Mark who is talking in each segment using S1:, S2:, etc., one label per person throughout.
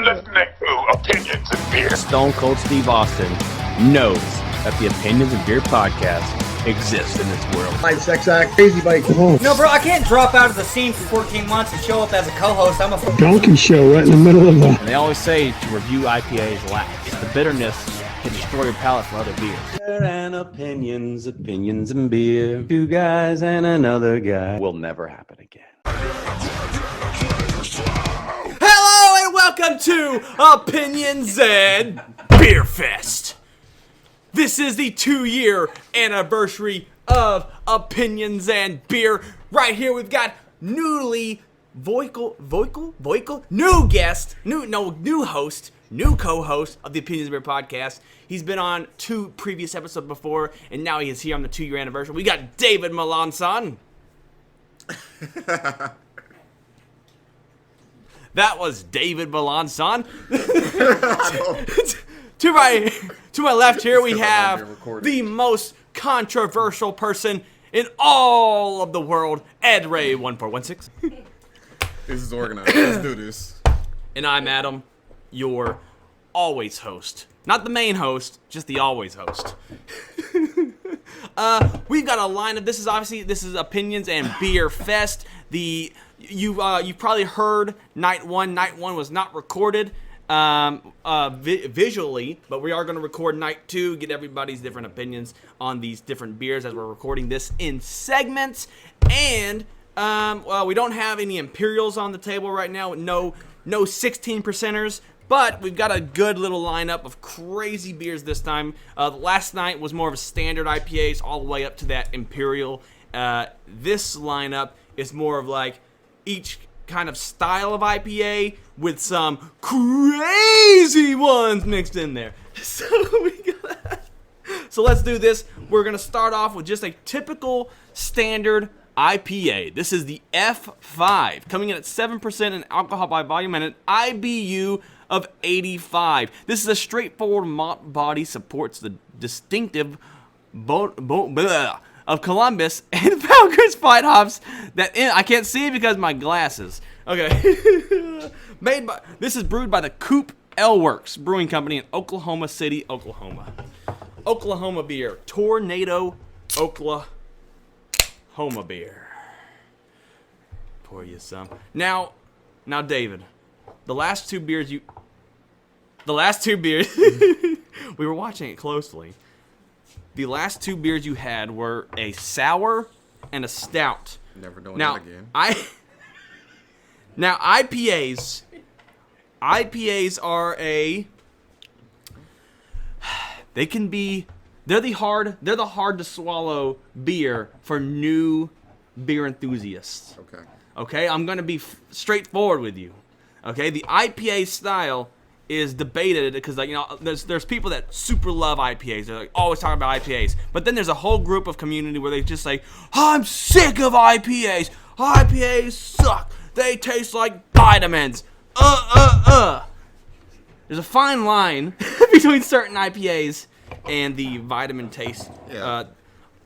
S1: listening to Opinions in Beer.
S2: Stone Cold Steve Austin knows that the Opinions in Beer podcast exists in this world.
S3: My sex act, crazy bike.
S4: No, bro, I can't drop out of the scene for 14 months and show up as a co-host. I'm a
S3: Donkey show right in the middle of the...
S2: And they always say to review IPAs last. The bitterness can destroy your palate for other beers. And opinions in beer. Two guys and another guy. Will never happen again.
S5: Hello and welcome to Opinions and BeerFest. This is the 2-year anniversary of Opinions and Beer. Right here we've got new guest, new host, new co-host of the Opinions and Beer podcast. He's been on 2 previous episodes before, and now he is here on the 2-year anniversary. We got David Melanson. That was David Melanson. To my left here, we have the most controversial person in all of the world, Edray1416.
S6: This is organized. Let's do this.
S5: And I'm Adam, your always host. Not the main host, just the always host. We've got a lineup. This is Opinions and Beer Fest. You've probably heard night one. Night one was not recorded visually, but we are going to record night 2, get everybody's different opinions on these different beers as we're recording this in segments. And we don't have any Imperials on the table right now. No 16%ers. But we've got a good little lineup of crazy beers this time. Last night was more of a standard IPAs all the way up to that Imperial. This lineup is more of like each kind of style of IPA with some crazy ones mixed in there. So let's do this. We're going to start off with just a typical standard IPA. This is the F5, coming in at 7% in alcohol by volume and an IBU of 85. This is a straightforward malt body, supports the distinctive of Columbus and Falcon's Fight hops I can't see because of my glasses. Okay. This is brewed by the Coop Ale Works Brewing Company in Oklahoma City, Oklahoma. Oklahoma beer. Tornado Oklahoma beer. Pour you some. Now, David, the last two beers, we were watching it closely. The last 2 beers you had were a sour and a stout.
S6: Never doing that again.
S5: Now IPAs are they're the hard to swallow beer for new beer enthusiasts. Okay, I'm gonna be straightforward with you. Okay, the IPA style is debated because, like, you know, there's people that super love IPAs. They're like always talking about IPAs, but then there's a whole group of community where they just say, I'm sick of IPAs. IPAs suck. They taste like vitamins. There's a fine line between certain IPAs and the vitamin taste.
S6: Yeah.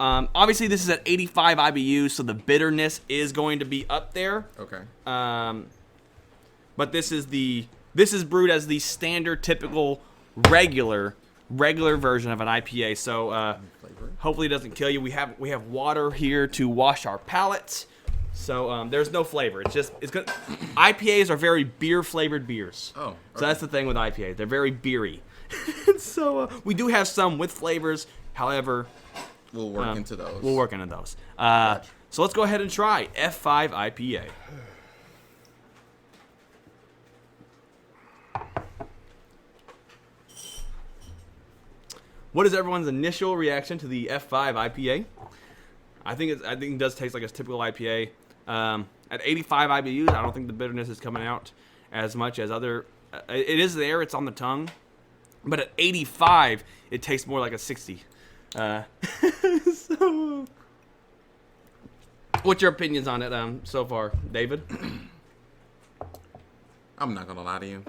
S5: Obviously, this is at 85 IBU, so the bitterness is going to be up there.
S6: Okay.
S5: But this is brewed as the standard, typical, regular version of an IPA. So hopefully it doesn't kill you. We have water here to wash our palates. So there's no flavor. It's good. IPAs are very beer flavored beers. Oh. Okay. So that's the thing with IPAs. They're very beery. So we do have some with flavors. However,
S6: we'll work into those.
S5: So let's go ahead and try F5 IPA. What is everyone's initial reaction to the F5 IPA? I think it does taste like a typical IPA. At 85 IBUs, I don't think the bitterness is coming out as much as other. It is there; it's on the tongue, but at 85, it tastes more like a 60. So, what's your opinions on it so far, David?
S6: I'm not gonna lie to you.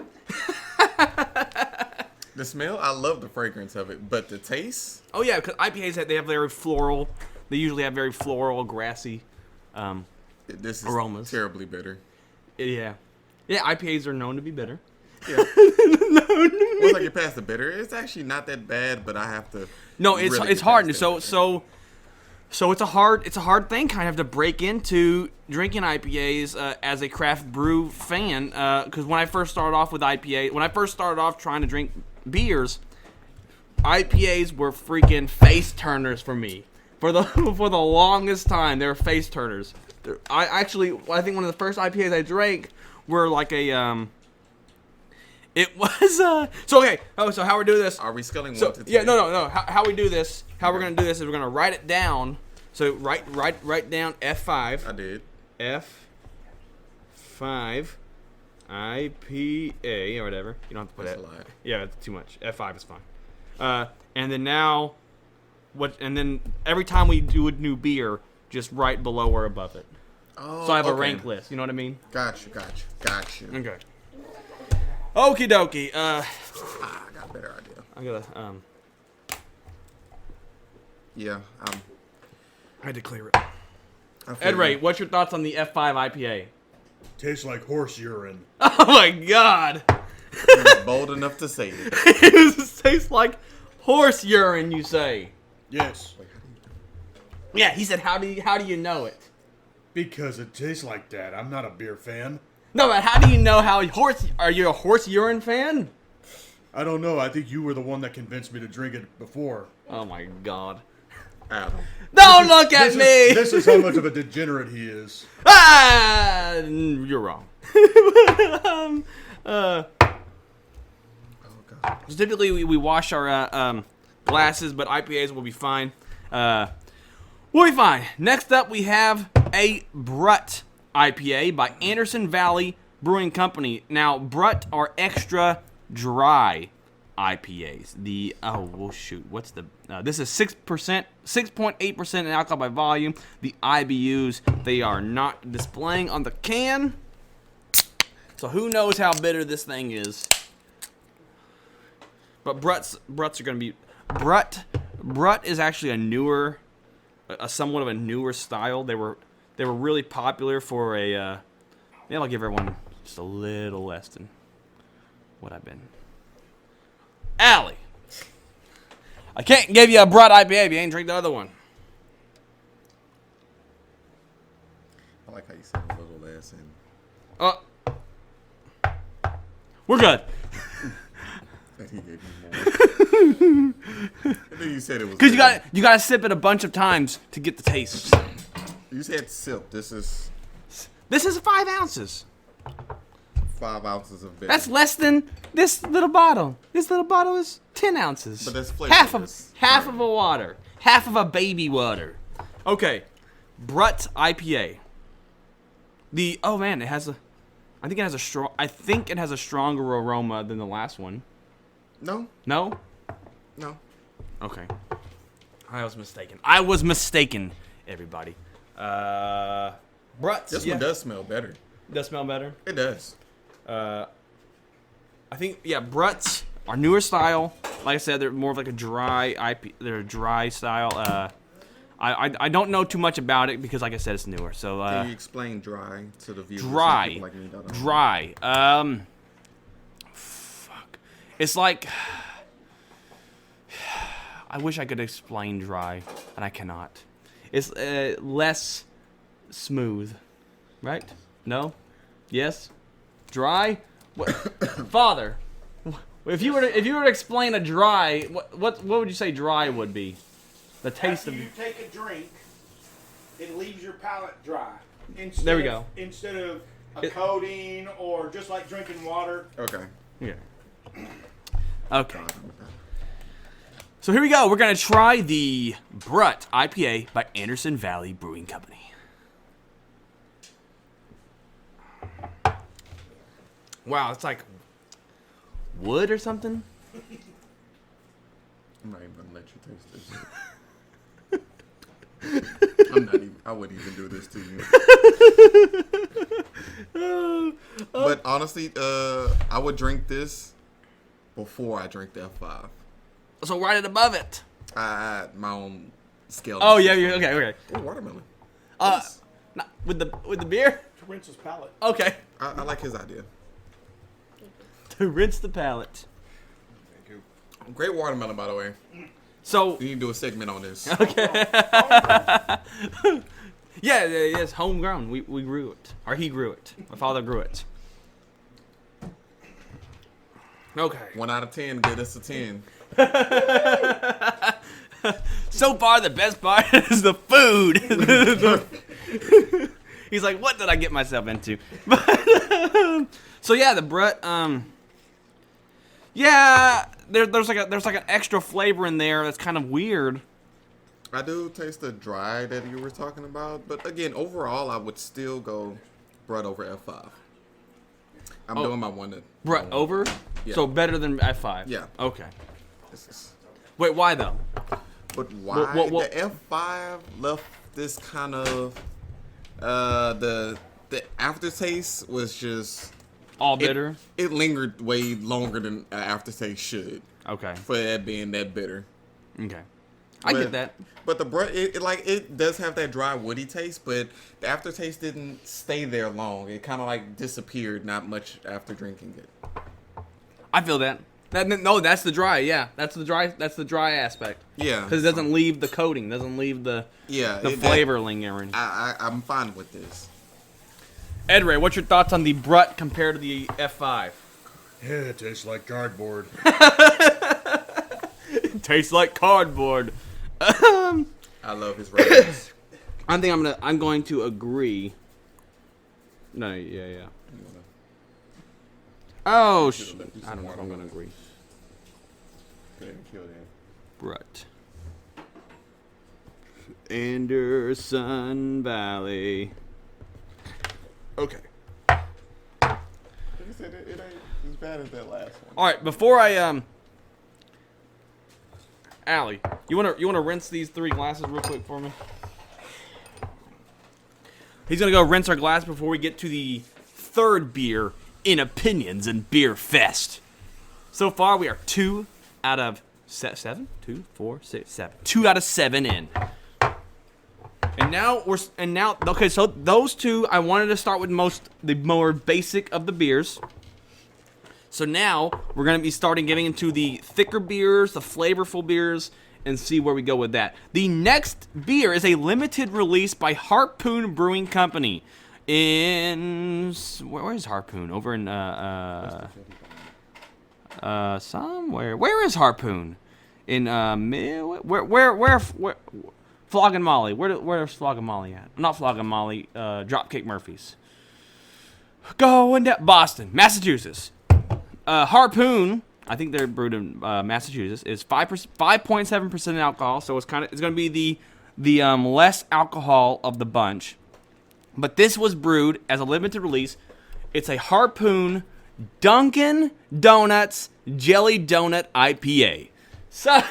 S6: The smell, I love the fragrance of it, but the taste?
S5: Oh yeah, because IPAs they have very floral. They usually have very floral, grassy
S6: this is
S5: aromas.
S6: Terribly bitter.
S5: Yeah, IPAs are known to be bitter.
S6: Yeah. Once I get past the bitter, it's actually not that bad, but I have to.
S5: No, it's
S6: really
S5: it's
S6: get
S5: hard.
S6: past
S5: So it's a hard thing kind of to break into drinking IPAs as a craft brew fan. Because when I first started off with IPA, when I first started off trying to drink beers, IPAs were freaking face turners for me. For the longest time, they were face turners. I think one of the first IPAs I drank were like a It was so okay. Oh, so how we do this?
S6: Are we scaling 1 to 10?
S5: Yeah, no. How we do this? How we're gonna do this is we're gonna write it down. So write down F5.
S6: I did.
S5: F5 IPA or whatever. You don't have to put
S6: That's
S5: it.
S6: a lot.
S5: Yeah, it's too much. F5 is fine. And then now, and then every time we do a new beer, just right below or above it.
S6: Oh,
S5: So I have a
S6: okay.
S5: rank list. You know what I mean?
S6: Gotcha.
S5: Okay. Okie dokie.
S6: I got a better idea.
S5: I gotta
S6: Yeah.
S5: I had to clear it. Edray, what's your thoughts on the F5 IPA?
S3: Tastes like horse urine.
S5: Oh my god!
S6: He was bold enough to say it.
S5: It tastes like horse urine, you say?
S3: Yes,
S5: Yeah, he said, how do you know it?
S3: because it tastes like that. I'm not a beer fan.
S5: No, but how do you know how are you a horse urine fan?
S3: I don't know. I think you were the one that convinced me to drink it before.
S5: Oh my god.
S6: Adam.
S5: Don't look at me!
S3: This is how much of a degenerate he is.
S5: Ah! You're wrong.
S6: Oh god.
S5: So typically we wash our glasses, but IPAs will be fine. We'll be fine. Next up, we have a Brut IPA by Anderson Valley Brewing Company. Now, Brut are extra dry IPAs. What's the? This is 6.8% in alcohol by volume. The IBUs they are not displaying on the can. So who knows how bitter this thing is? But Bruts are gonna be Brut is actually a somewhat of a newer style. They were really popular for a. Maybe I'll give everyone just a little less than what I've been. Allie, I can't give you a Brut IPA if you ain't drink the other one.
S6: I like how you said a little less. And
S5: We're good.
S6: that he gave me more. And then you said it was.
S5: Because you gotta sip it a bunch of times to get the taste.
S6: You said sip. This is
S5: This is 5 ounces.
S6: 5 ounces of bitter.
S5: That's less than this little bottle. This little bottle is 10 ounces.
S6: But that's flavor.
S5: half of a water. Half of a baby water. Okay. Brut IPA. It has I think it has a stronger aroma than the last one.
S6: No.
S5: No?
S6: No.
S5: Okay. I was mistaken, everybody. Bruts.
S6: This one does smell better.
S5: Does smell better?
S6: It does.
S5: I think Bruts are newer style. Like I said, they're more of like a dry IP. They're a dry style. I don't know too much about it because, like I said, it's newer. So
S6: Can you explain dry to the viewers?
S5: dry,
S6: Some people like me don't know.
S5: dry. Fuck. It's like I wish I could explain dry, and I cannot. It's less smooth, right? No? Yes? Dry? What? Father, if you were to explain a dry, what would you say dry would be? The taste
S7: After
S5: of
S7: you take a drink, it leaves your palate dry.
S5: There we go.
S7: Instead of a coating or just like drinking water.
S6: Okay.
S5: Yeah. Okay. So here we go. We're gonna try the Brut IPA by Anderson Valley Brewing Company. Wow, it's like wood or something.
S6: I'm not even gonna let you taste this. I wouldn't even do this to you. But honestly, I would drink this before I drink the F5.
S5: So write it above it.
S6: I had my own scale.
S5: Oh yeah, okay.
S6: Oh, watermelon.
S5: With the beer.
S7: To rinse his palate.
S5: Okay.
S6: I like his idea.
S5: to rinse the palate.
S6: Great watermelon, by the way.
S5: So
S6: We need to do a segment on this.
S5: yeah, it's homegrown. We grew it, or he grew it. My father grew it. Okay.
S6: 1 out of 10, get us a 10.
S5: So far, the best part is the food. He's like, what did I get myself into? So yeah, the Brut. Yeah, there's like an extra flavor in there that's kind of weird.
S6: I do taste the dry that you were talking about, but again, overall, I would still go Brut over F5. I'm doing my one.
S5: Brut over?
S6: Yeah.
S5: So better than F5?
S6: Yeah.
S5: Okay.
S6: This is,
S5: Wait, why though?
S6: but why
S5: What-
S6: the F5 left this kind of the aftertaste was just
S5: All bitter?
S6: It lingered way longer than an aftertaste should
S5: Okay.
S6: for that being that bitter.
S5: Okay. I get that.
S6: But the Brut, it does have that dry woody taste, but the aftertaste didn't stay there long. It kind of like disappeared not much after drinking it.
S5: I feel that. No, that's the dry. Yeah, that's the dry aspect.
S6: Yeah,
S5: Because it doesn't leave the coating, doesn't leave the flavor lingering.
S6: I'm fine with this.
S5: Edray, what's your thoughts on the Brut compared to the F5?
S3: Yeah, it tastes like cardboard.
S5: It tastes like cardboard.
S6: I love his ratings.
S5: I think I'm going to agree. No, yeah. Oh, I don't know if I'm going to agree. Brut. Anderson Valley. Okay.
S6: Like I said, it ain't as bad as that last one.
S5: All right, before I Allie, you wanna rinse these 3 glasses real quick for me? He's gonna go rinse our glass before we get to the 3rd beer in Opinions and Beer Fest. So far, we are 2 out of 7. 2, 4, 6, 7. 2 out of 7 in. And now okay. So those 2, I wanted to start with the more basic of the beers. So now we're going to be getting into the thicker beers, the flavorful beers, and see where we go with that. The next beer is a limited release by Harpoon Brewing Company in where is Harpoon? Over in somewhere. Where is Harpoon? In where Flog and Molly. Where's Flog and Molly at? Not Flog and Molly. Dropkick Murphys. Going down Boston, Massachusetts. Harpoon, I think they're brewed in Massachusetts, is 5.7% alcohol, so it's going to be the less alcohol of the bunch. But this was brewed as a limited release. It's a Harpoon Dunkin' Donuts Jelly Donut IPA. So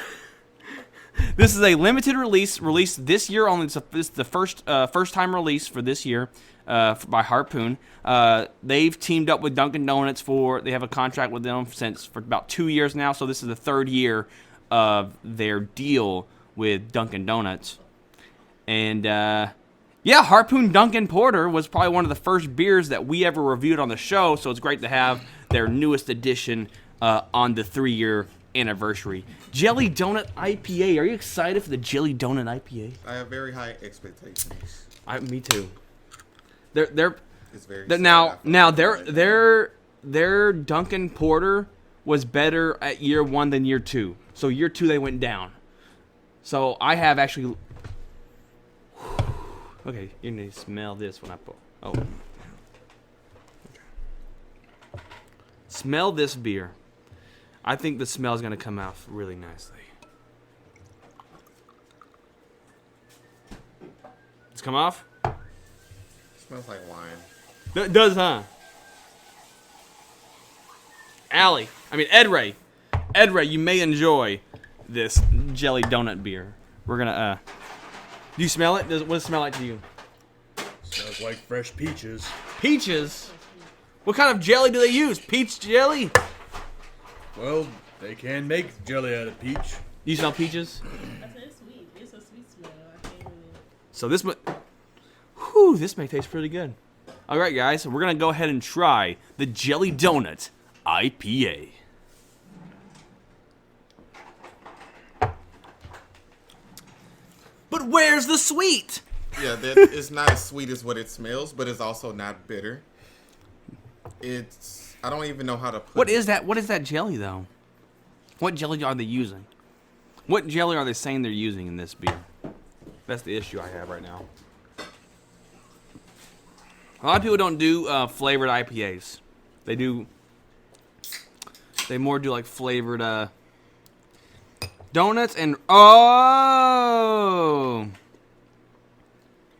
S5: this is a limited release released this year only. It's the first time release for this year. By Harpoon. They've teamed up with Dunkin' Donuts they have a contract with them for about 2 years now, so this is the 3rd year of their deal with Dunkin' Donuts. And, Harpoon Dunkin' Porter was probably one of the first beers that we ever reviewed on the show, so it's great to have their newest edition on the 3-year anniversary. Jelly Donut IPA. Are you excited for the Jelly Donut IPA?
S6: I have very high expectations.
S5: Me too. They're
S6: It's very
S5: now their Dunkin' Porter was better at year 1 than year 2. So year 2 they went down. So I have actually. Okay, you need to smell this when I put. Oh. Smell this beer. I think the smell is gonna come out really nicely. It's come off.
S6: Smells like wine.
S5: It does, huh? Edray, you may enjoy this jelly donut beer. We're gonna, do you smell it? What does it smell like to you?
S3: Smells like fresh peaches.
S5: Peaches? What kind of jelly do they use? Peach jelly?
S3: Well, they can make jelly out of peach.
S5: You smell peaches?
S8: It's sweet. It's a sweet smell. I can't really.
S5: So this may taste pretty good. All right, guys, so we're gonna go ahead and try the jelly donut IPA. But where's the sweet?
S6: Yeah, that it's not as sweet as what it smells, but it's also not bitter. It's I don't even know how to put
S5: What is that? What is that jelly though? What jelly are they using? What jelly are they saying they're using in this beer? That's the issue I have right now. A lot of people don't do flavored IPAs. They more do like flavored donuts and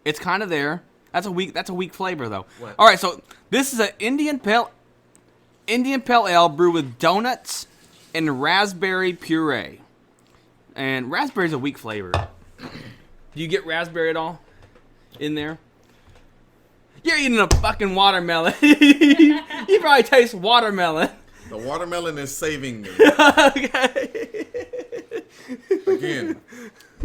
S5: it's kind of there. That's a weak flavor though.
S6: What?
S5: All right, so this is an Indian Pale Ale brewed with donuts and raspberry puree. And raspberry's a weak flavor. Do you get raspberry at all in there? You're eating a fucking watermelon. You probably taste watermelon.
S6: The watermelon is saving me.
S5: Okay.
S6: Again,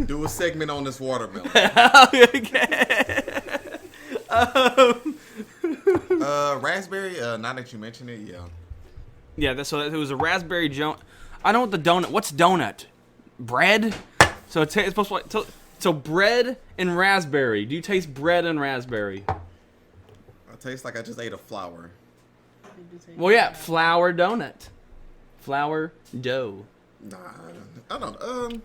S6: do a segment on this watermelon.
S5: Okay.
S6: Raspberry, now that you mention it, yeah.
S5: Yeah, so it was a raspberry I know what the donut. What's donut? Bread? So it's supposed to like so bread and raspberry. Do you taste bread and raspberry?
S6: It tastes like I just ate a flower.
S5: Well, yeah, flour donut. Flour dough.
S6: Nah, I don't.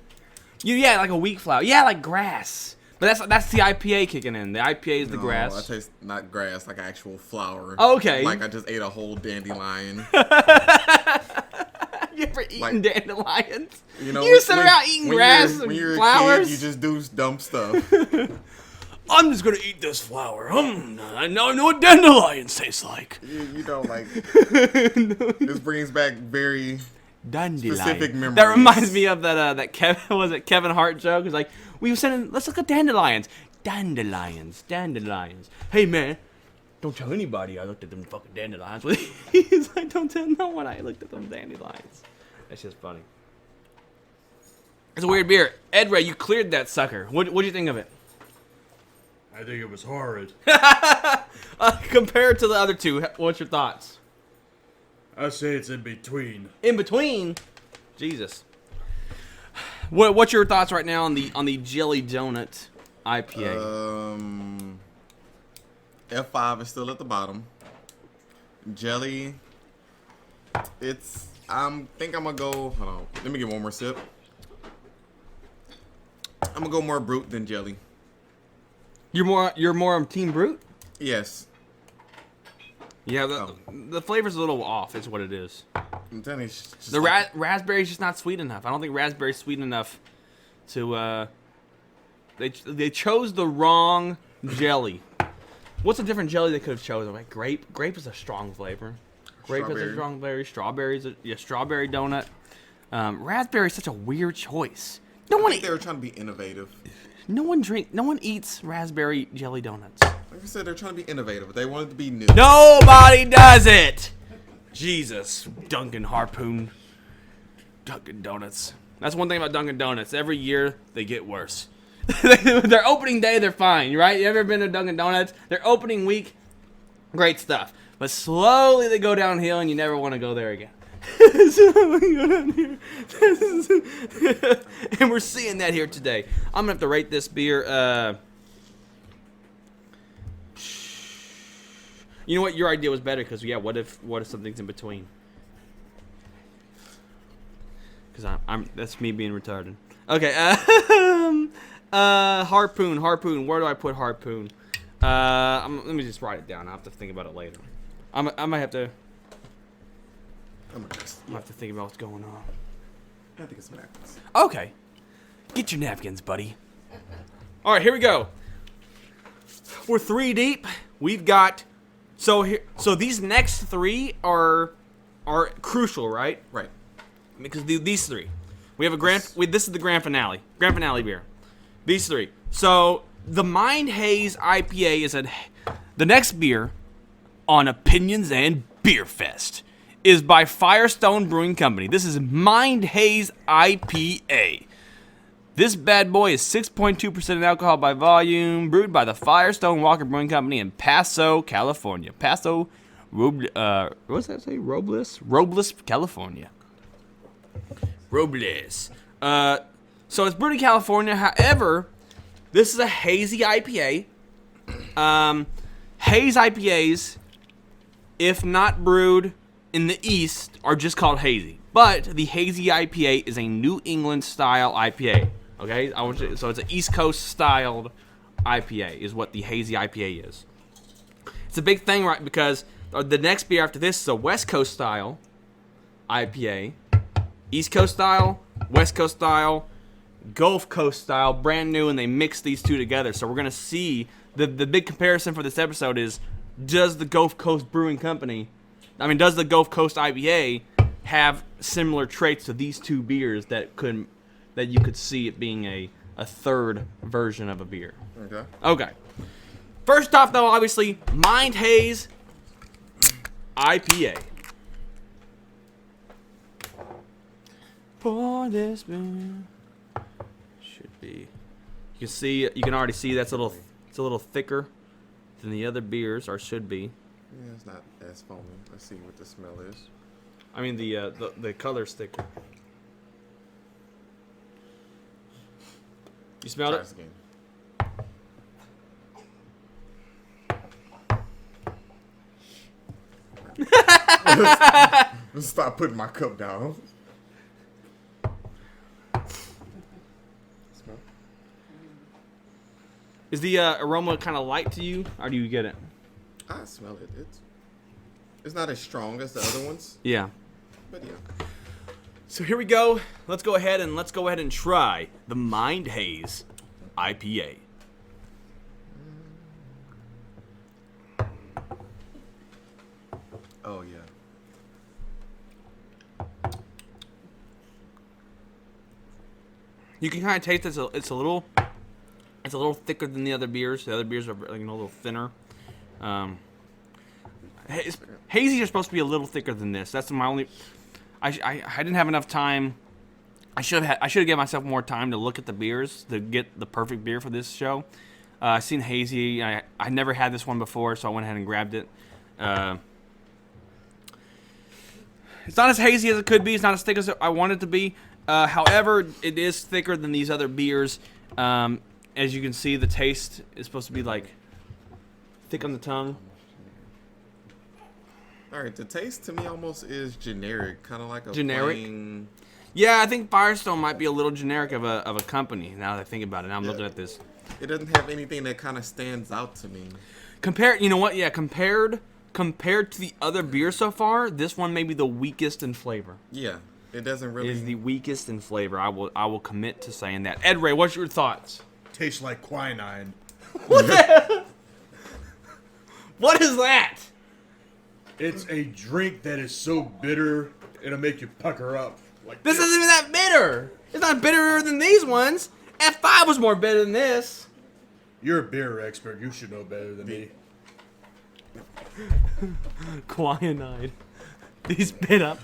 S5: Yeah, like a wheat flour. Yeah, like grass. But that's the IPA kicking in. The IPA is the
S6: No,
S5: grass.
S6: I taste not grass, like actual flour.
S5: Okay.
S6: Like I just ate a whole dandelion.
S5: You ever eaten
S6: like-
S5: dandelions?
S6: You know,
S5: You sit around eating grass and
S6: when you're
S5: flowers?
S6: a kid, you just do dumb stuff.
S5: I'm just gonna eat this flower. I know what dandelions taste like.
S6: you know, like this brings back very
S5: Dandelion.
S6: specific memories.
S5: That reminds me of that Kevin Hart joke. It's like we were saying, let's look at dandelions. Dandelions. Hey man, don't tell anybody I looked at them fucking dandelions. He's like, don't tell no one I looked at them dandelions. That's just funny. It's a weird beer. Edray, you cleared that sucker. What'd you think of it?
S3: I think it was horrid.
S5: Compared to the other two, what's your thoughts?
S3: I say it's in between.
S5: In between, Jesus. What's your thoughts right now on the Jelly Donut IPA?
S6: F5 is still at the bottom. Jelly. Think I'm gonna go. Hold on. Let me get one more sip. I'm gonna go more brute than jelly.
S5: You're more on Team Brute?
S6: Yes.
S5: Yeah, the flavor's a little off. Is what it is.
S6: I'm telling you, it's just
S5: The
S6: like-
S5: raspberry's just not sweet enough. I don't think raspberry's sweet enough to. They chose the wrong jelly. What's a different jelly they could have chosen? Like grape. Grape is a strong flavor. Grape is a
S6: Strawberry.
S5: strong flavor. Strawberry's strawberry donut. Raspberry is such a weird choice.
S6: I think they were trying to be innovative.
S5: No one eats raspberry jelly donuts.
S6: Like I said, they're trying to be innovative. They wanted to be new.
S5: Nobody does it. Jesus, Dunkin' Harpoon, Dunkin' Donuts. That's one thing about Dunkin' Donuts. Every year they get worse. Their opening day, they're fine, right? You ever been to Dunkin' Donuts? Their opening week, great stuff. But slowly they go downhill, and you never want to go there again. And we're seeing that here today. I'm gonna have to rate this beer. You know what? Your idea was better because what if something's in between? Because that's me being retarded. Okay. Harpoon. Where do I put Harpoon? Let me just write it down. I will have to think about it later. I might have to.
S6: I'm gonna
S5: have to think about what's going on.
S6: I think it's napkins.
S5: Okay. Get your napkins, buddy. All right, here we go. We're 3 deep. We've got so these next 3 are crucial, right?
S6: Right.
S5: Because these 3. We have this is the grand finale. Grand finale beer. These 3. So the Mind Haze IPA is the next beer on Opinions and BeerFest is by Firestone Brewing Company. This is Mind Haze IPA. This bad boy is 6.2% in alcohol by volume, brewed by the Firestone Walker Brewing Company in Paso, California. Paso What's that say? Robles, California. Robles. So it's brewed in California. However, this is a hazy IPA. Haze IPAs, if not brewed in the East, are just called hazy. But the hazy IPA is a New England style IPA. Okay, so it's an East Coast styled IPA is what the hazy IPA is. It's a big thing, right? Because the next beer after this is a West Coast style IPA, East Coast style, West Coast style, Gulf Coast style, brand new, and they mix these two together. So we're gonna see the big comparison for this episode is: does the Gulf Coast Brewing Company, does the Gulf Coast IPA have similar traits to these two beers that you could see it being a third version of a beer? Okay. First off, though, obviously, Mind Haze IPA. Pour this beer. Should be. You can already see it's a little thicker than the other beers, or should be.
S6: Yeah, it's not as foamy. Let's see what the smell is.
S5: I mean the color's thicker. You smelled
S6: Try
S5: it?
S6: this again. Let's stop putting my cup down. Smell.
S5: Is the aroma kind of light to you, or do you get it?
S6: I smell it. It's not as strong as the other ones,
S5: Yeah.
S6: but yeah.
S5: So here we go. Let's go ahead and try the Mind Haze IPA.
S6: Oh yeah.
S5: You can kind of taste it's a little thicker than the other beers. The other beers are a little thinner. Hazy are supposed to be a little thicker than this. That's my only. I didn't have enough time. I should have given myself more time to look at the beers to get the perfect beer for this show. I've seen hazy. I never had this one before, so I went ahead and grabbed it. It's not as hazy as it could be. It's not as thick as I want it to be. However, it is thicker than these other beers. As you can see, the taste is supposed to be like thick on the tongue.
S6: All right, the taste to me almost is generic, kind of like a
S5: Generic?
S6: plain.
S5: Yeah, I think Firestone might be a little generic of a company. Now that I think about it, now I'm looking at this.
S6: It doesn't have anything that kind of stands out to me.
S5: You know what? Yeah, compared to the other beers so far, this one may be the weakest in flavor.
S6: Yeah, it doesn't really.
S5: It is the weakest in flavor. I will commit to saying that. Ed Ray, what's your thoughts?
S3: Tastes like quinine.
S5: What the? What is that?
S3: It's a drink that is so bitter, it'll make you pucker up. Like
S5: This isn't even that bitter. It's not bitterer than these ones. F5 was more bitter than this.
S3: You're a beer expert. You should know better than me.
S5: Quinine. These bit up.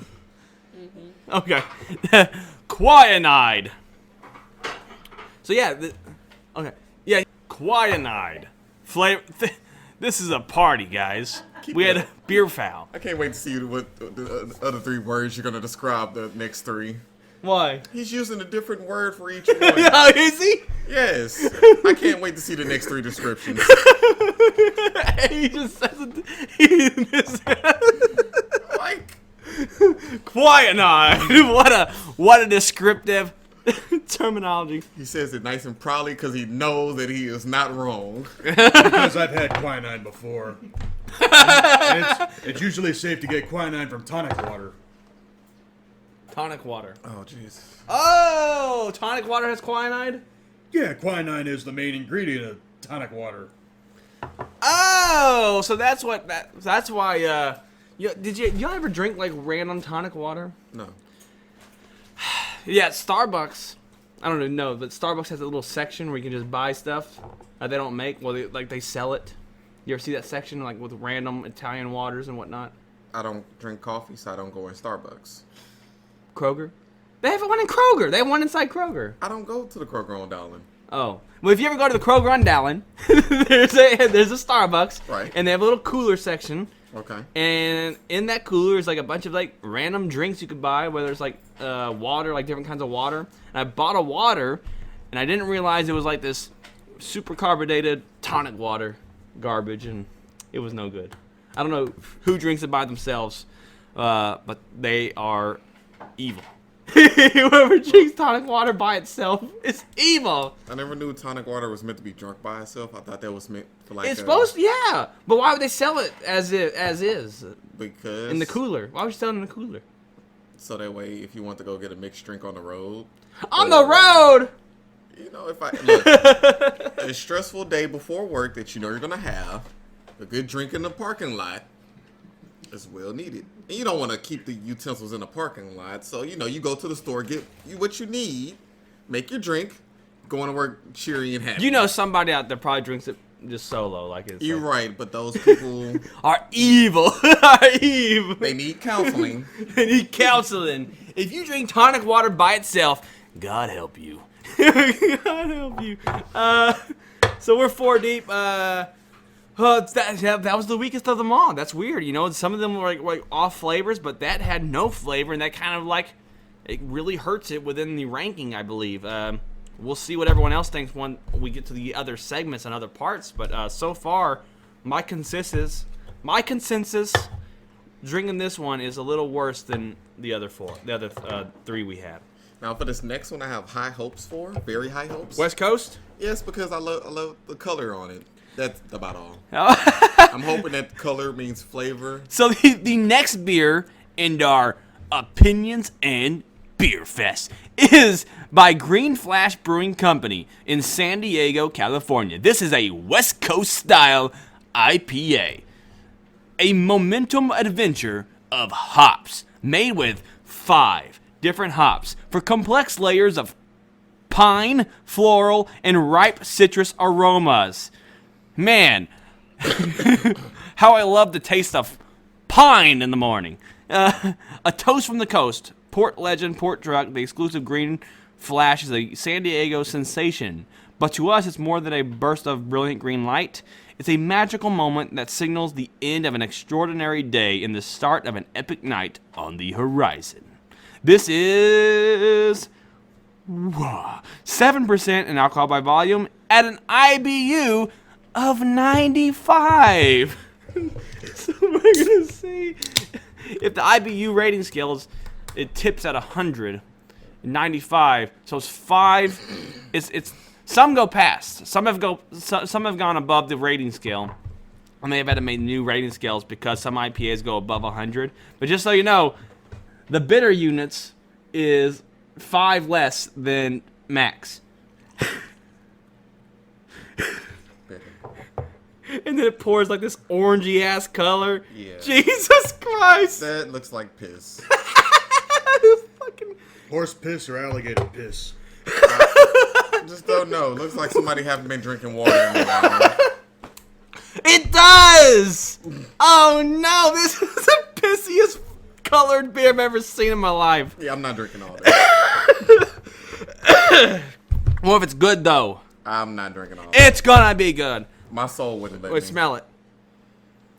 S5: Okay. Quinine. So yeah. Okay. Yeah. Quinine. Flavor. This is a party, guys. We had a beer foul.
S6: I can't wait to see what the other three words you're gonna describe the next three.
S5: Why?
S6: He's using a different word for each one.
S5: Oh, is he?
S6: Yes. I can't wait to see the next three descriptions.
S5: He just says it.
S6: Like,
S5: Quinine. What a descriptive terminology.
S6: he says it nice and proudly because he knows that he is not wrong.
S3: Because I've had quinine before. And it's usually safe to get quinine from tonic water.
S5: Tonic water.
S6: Oh, jeez.
S5: Oh, tonic water has quinine?
S3: Yeah, quinine is the main ingredient of tonic water.
S5: Oh, so that's why. Did you ever drink like random tonic water?
S6: No.
S5: Yeah, at Starbucks. I don't even know, but Starbucks has a little section where you can just buy stuff they don't make. Well, they sell it. You ever see that section like with random Italian waters and whatnot?
S6: I don't drink coffee, so I don't go in Starbucks.
S5: Kroger. They have one in Kroger. They have one inside Kroger.
S6: I don't go to the Kroger on Dowling.
S5: Oh. Well, if you ever go to the Kroger on Dowling, there's a Starbucks.
S6: Right.
S5: And they have a little cooler section
S6: Okay.
S5: And in that cooler is like a bunch of like random drinks you could buy, whether it's like water, like different kinds of water. And I bought a water, and I didn't realize it was like this super carbonated tonic water garbage, and it was no good. I don't know who drinks it by themselves, but they are evil. Whoever drinks tonic water by itself is evil.
S6: I never knew tonic water was meant to be drunk by itself. I thought that was meant for like.
S5: It's supposed to, yeah. But why would they sell it as is
S6: Because
S5: in the cooler? Why would you sell it in the cooler?
S6: So that way, if you want to go get a mixed drink on the road.
S5: On the road.
S6: You know, if I look, a stressful day before work that you know you're gonna have, a good drink in the parking lot is well needed. And you don't want to keep the utensils in the parking lot, so you know you go to the store, get you what you need, make your drink, go to work cheery and happy.
S5: You know somebody out there probably drinks it just solo, like it's.
S6: You're
S5: like,
S6: right, but those people
S5: are evil. Are evil.
S6: they need counseling.
S5: They need counseling. If you drink tonic water by itself, God help you. God help you. So we're 4 deep. That was the weakest of them all. That's weird. You know, some of them were like off flavors, but that had no flavor, and that kind of like it really hurts it within the ranking, I believe. We'll see what everyone else thinks when we get to the other segments and other parts. But so far, my consensus, drinking this one is a little worse than the other three we had.
S6: Now for this next one, I have high hopes for, very high hopes.
S5: West Coast?
S6: Yes, because I love the color on it. That's about all. I'm hoping that color means flavor.
S5: So the next beer in our Opinions and Beer Fest is by Green Flash Brewing Company in San Diego, California. This is a West Coast style IPA. A momentum adventure of hops made with 5 different hops for complex layers of pine, floral, and ripe citrus aromas. Man, how I love the taste of pine in the morning. A toast from the coast. Port Legend, Port Truck, the exclusive Green Flash is a San Diego sensation. But to us, it's more than a burst of brilliant green light. It's a magical moment that signals the end of an extraordinary day and the start of an epic night on the horizon. This is 7% in alcohol by volume at an IBU of 95. So we're gonna see if the IBU rating scale it tips at 100, 95. So it's 5. It's some go past. Some have gone above the rating scale. And they have had to make new rating scales because some IPAs go above 100. But just so you know, the bitter units is 5 less than max. And then it pours like this orangey ass color.
S6: Yeah.
S5: Jesus Christ.
S6: That looks like piss.
S5: Fucking...
S3: Horse piss or alligator piss?
S6: Just don't know. Looks like somebody haven't been drinking water in a while.
S5: It does! Oh no, this is the pissiest colored beer I've ever seen in my life.
S6: Yeah, I'm not drinking all that.
S5: Well, if it's good though.
S6: I'm not drinking all that.
S5: It's gonna be good.
S6: My soul wouldn't let
S5: Wait,
S6: me.
S5: smell it.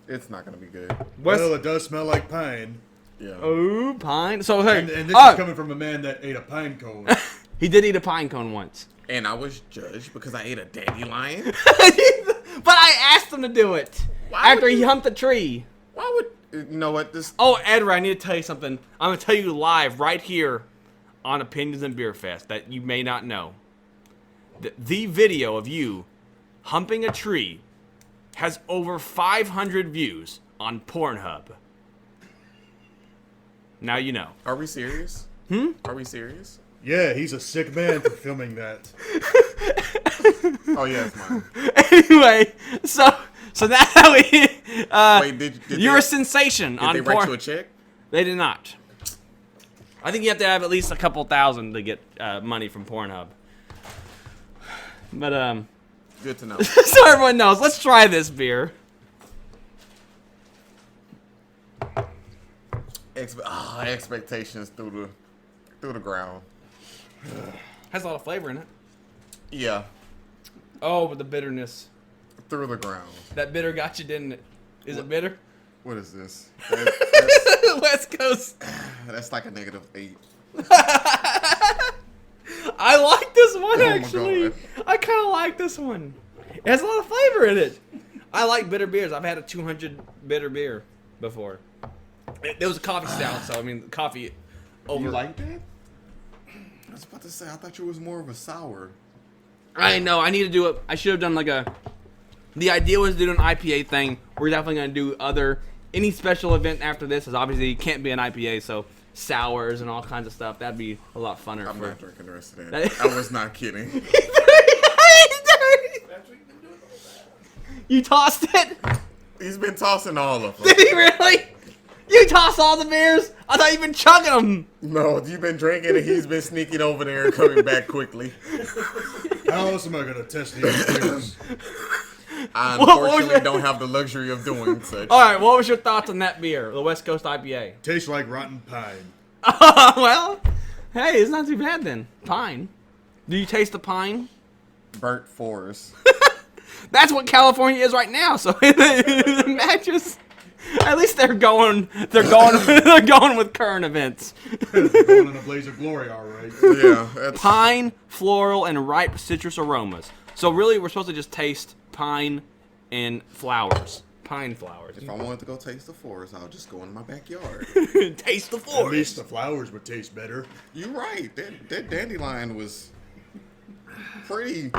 S6: It's not gonna be good.
S3: Well, it does smell like pine.
S6: Yeah.
S5: Oh, pine. So hey,
S3: And this is coming from a man that ate a pine cone.
S5: he did eat a pine cone once.
S6: And I was judged because I ate a dandelion.
S5: But I asked him to do it after he humped the tree.
S6: Why would you know what this?
S5: Oh, Edray, I need to tell you something. I'm gonna tell you live right here on Opinions and Beer Fest that you may not know. The video of you humping a tree has over 500 views on Pornhub. Now you know.
S6: Are we serious? Are we serious?
S3: Yeah, he's a sick man for filming that.
S6: Oh yeah, it's mine.
S5: Anyway, so now we.
S6: Wait, did
S5: you're
S6: they,
S5: a sensation on
S6: Did they write
S5: Porn.
S6: you a check?
S5: They did not. I think you have to have at least a couple thousand to get money from Pornhub. But
S6: Good to know.
S5: so everyone knows. Let's try this beer.
S6: Expectations through the ground.
S5: Has a lot of flavor in it.
S6: Yeah,
S5: Oh, but the bitterness.
S6: through the ground.
S5: That bitter got you, didn't it? Is it bitter?
S6: What is this?
S5: West Coast.
S6: That's like a -8.
S5: I like this one
S6: Oh my
S5: actually.
S6: God.
S5: I kind of like this one. It has a lot of flavor in it. I like bitter beers. I've had a 200 bitter beer before. It was a coffee stout, so I mean coffee over.
S6: You like that? I was about to say, I thought you was more of a sour.
S5: I know. I need to do it. I should have done like a. The idea was to do an IPA thing. We're definitely gonna do any special event after this. Is obviously it can't be an IPA, so sours and all kinds of stuff. That'd be a lot funner.
S6: I'm not drinking the rest of that. I was not kidding.
S5: You tossed it?
S6: He's been tossing all of them.
S5: Did he really? You tossed all the beers? I thought you've been chugging them.
S6: No, you've been drinking and he's been sneaking over there and coming back quickly.
S3: How else am I gonna test these beers?
S6: I
S5: What was
S6: unfortunately
S5: your-
S6: don't have the luxury of doing such.
S5: All right, what was your thoughts on that beer, the West Coast IPA?
S3: Tastes like rotten pine.
S5: Well, hey, it's not too bad then. Pine. Do you taste the pine?
S6: Burnt fours.
S5: That's what California is right now. So it matches. At least they're going with current events.
S3: Going in a blaze of glory, all right.
S6: Yeah. That's,
S5: Pine, floral, and ripe citrus aromas. So really, we're supposed to just taste pine and flowers. Pine flowers.
S6: if I wanted to go taste the forest, I'll just go in my backyard.
S5: Taste the
S3: At
S5: forest.
S3: least the flowers would taste better.
S6: You're right. That dandelion was pretty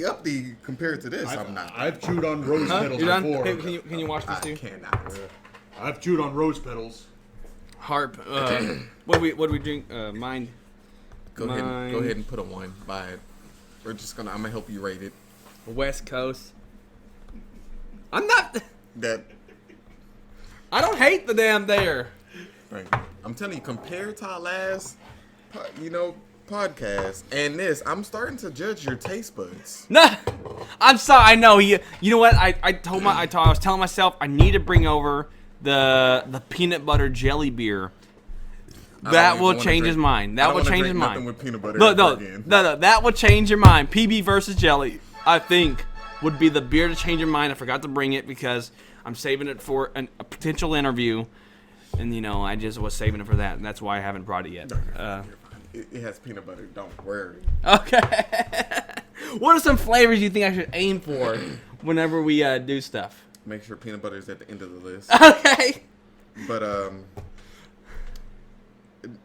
S6: uppity compared to this. I'm not.
S3: I've chewed on rose
S5: Huh?
S3: petals
S5: You done?
S3: before.
S5: Can you watch this
S6: I
S5: too?
S6: cannot.
S3: I've chewed on rose petals.
S5: Harp. What do we drink? Mind.
S6: Go ahead and put a 1 by it. I'm gonna help you rate it.
S5: West Coast. I'm not.
S6: That
S5: I don't hate the damn there.
S6: right. I'm telling you, compared to our last, podcast and this, I'm starting to judge your taste buds.
S5: No, I'm sorry. I know you. You know what? I was telling myself I need to bring over the peanut butter jelly beer. That will change his mind. That will change his mind.
S6: Nothing with peanut butter
S5: No,
S6: again.
S5: that will change your mind. PB versus jelly, I think, would be the beer to change your mind. I forgot to bring it because I'm saving it for a potential interview, and I just was saving it for that, and that's why I haven't brought it yet.
S6: It has peanut butter. Don't worry.
S5: Okay. What are some flavors you think I should aim for whenever we do stuff?
S6: Make sure peanut butter is at the end of the list.
S5: Okay.
S6: But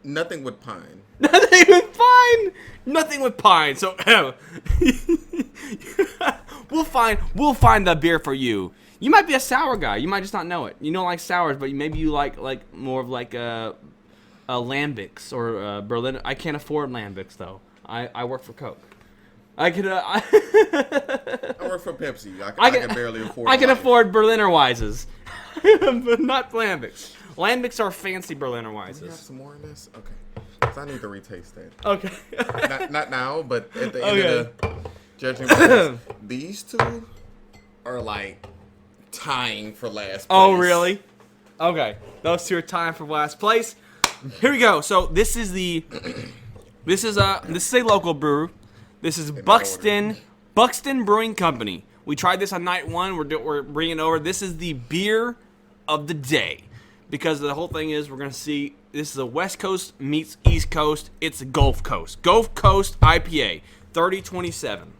S6: nothing with pine.
S5: Nothing with pine. Nothing with pine. So we'll find the beer for you. You might be a sour guy. You might just not know it. You don't like sours, but maybe you like more of lambics or Berliner. I can't afford lambics though. I work for Coke. I could.
S6: I work for Pepsi. I can barely afford.
S5: I can
S6: life.
S5: afford Berliner Weisses, but not lambics. Lambics are fancy Berliner
S6: Do you have
S5: Weisses.
S6: some more in this? Okay. 'Cause I need to retaste that.
S5: Okay.
S6: Not now, but at the end of the judging process, these two are like tying for last place.
S5: Oh, really? Okay. Those two are tying for last place. Here we go. So this is a local brew. This is Buxton Brewing Company. We tried this on night 1. We're bringing it over. This is the beer of the day because the whole thing is we're gonna see. This is a West Coast meets East Coast. It's a Gulf Coast IPA 3027,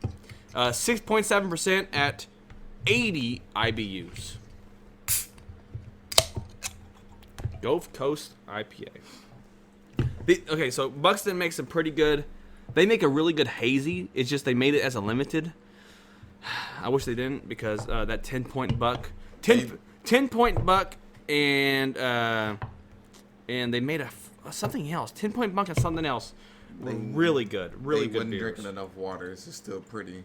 S5: 6.7% at 80 IBUs. Gulf Coast IPA. Okay, so Buxton makes a pretty good. They make a really good hazy. It's just they made it as a limited. I wish they didn't because that 10-point buck, 10-point buck, and they made something else. 10-point buck and something else. Were really good, really
S6: they
S5: good
S6: wasn't
S5: beers.
S6: drinking enough water. It's just still pretty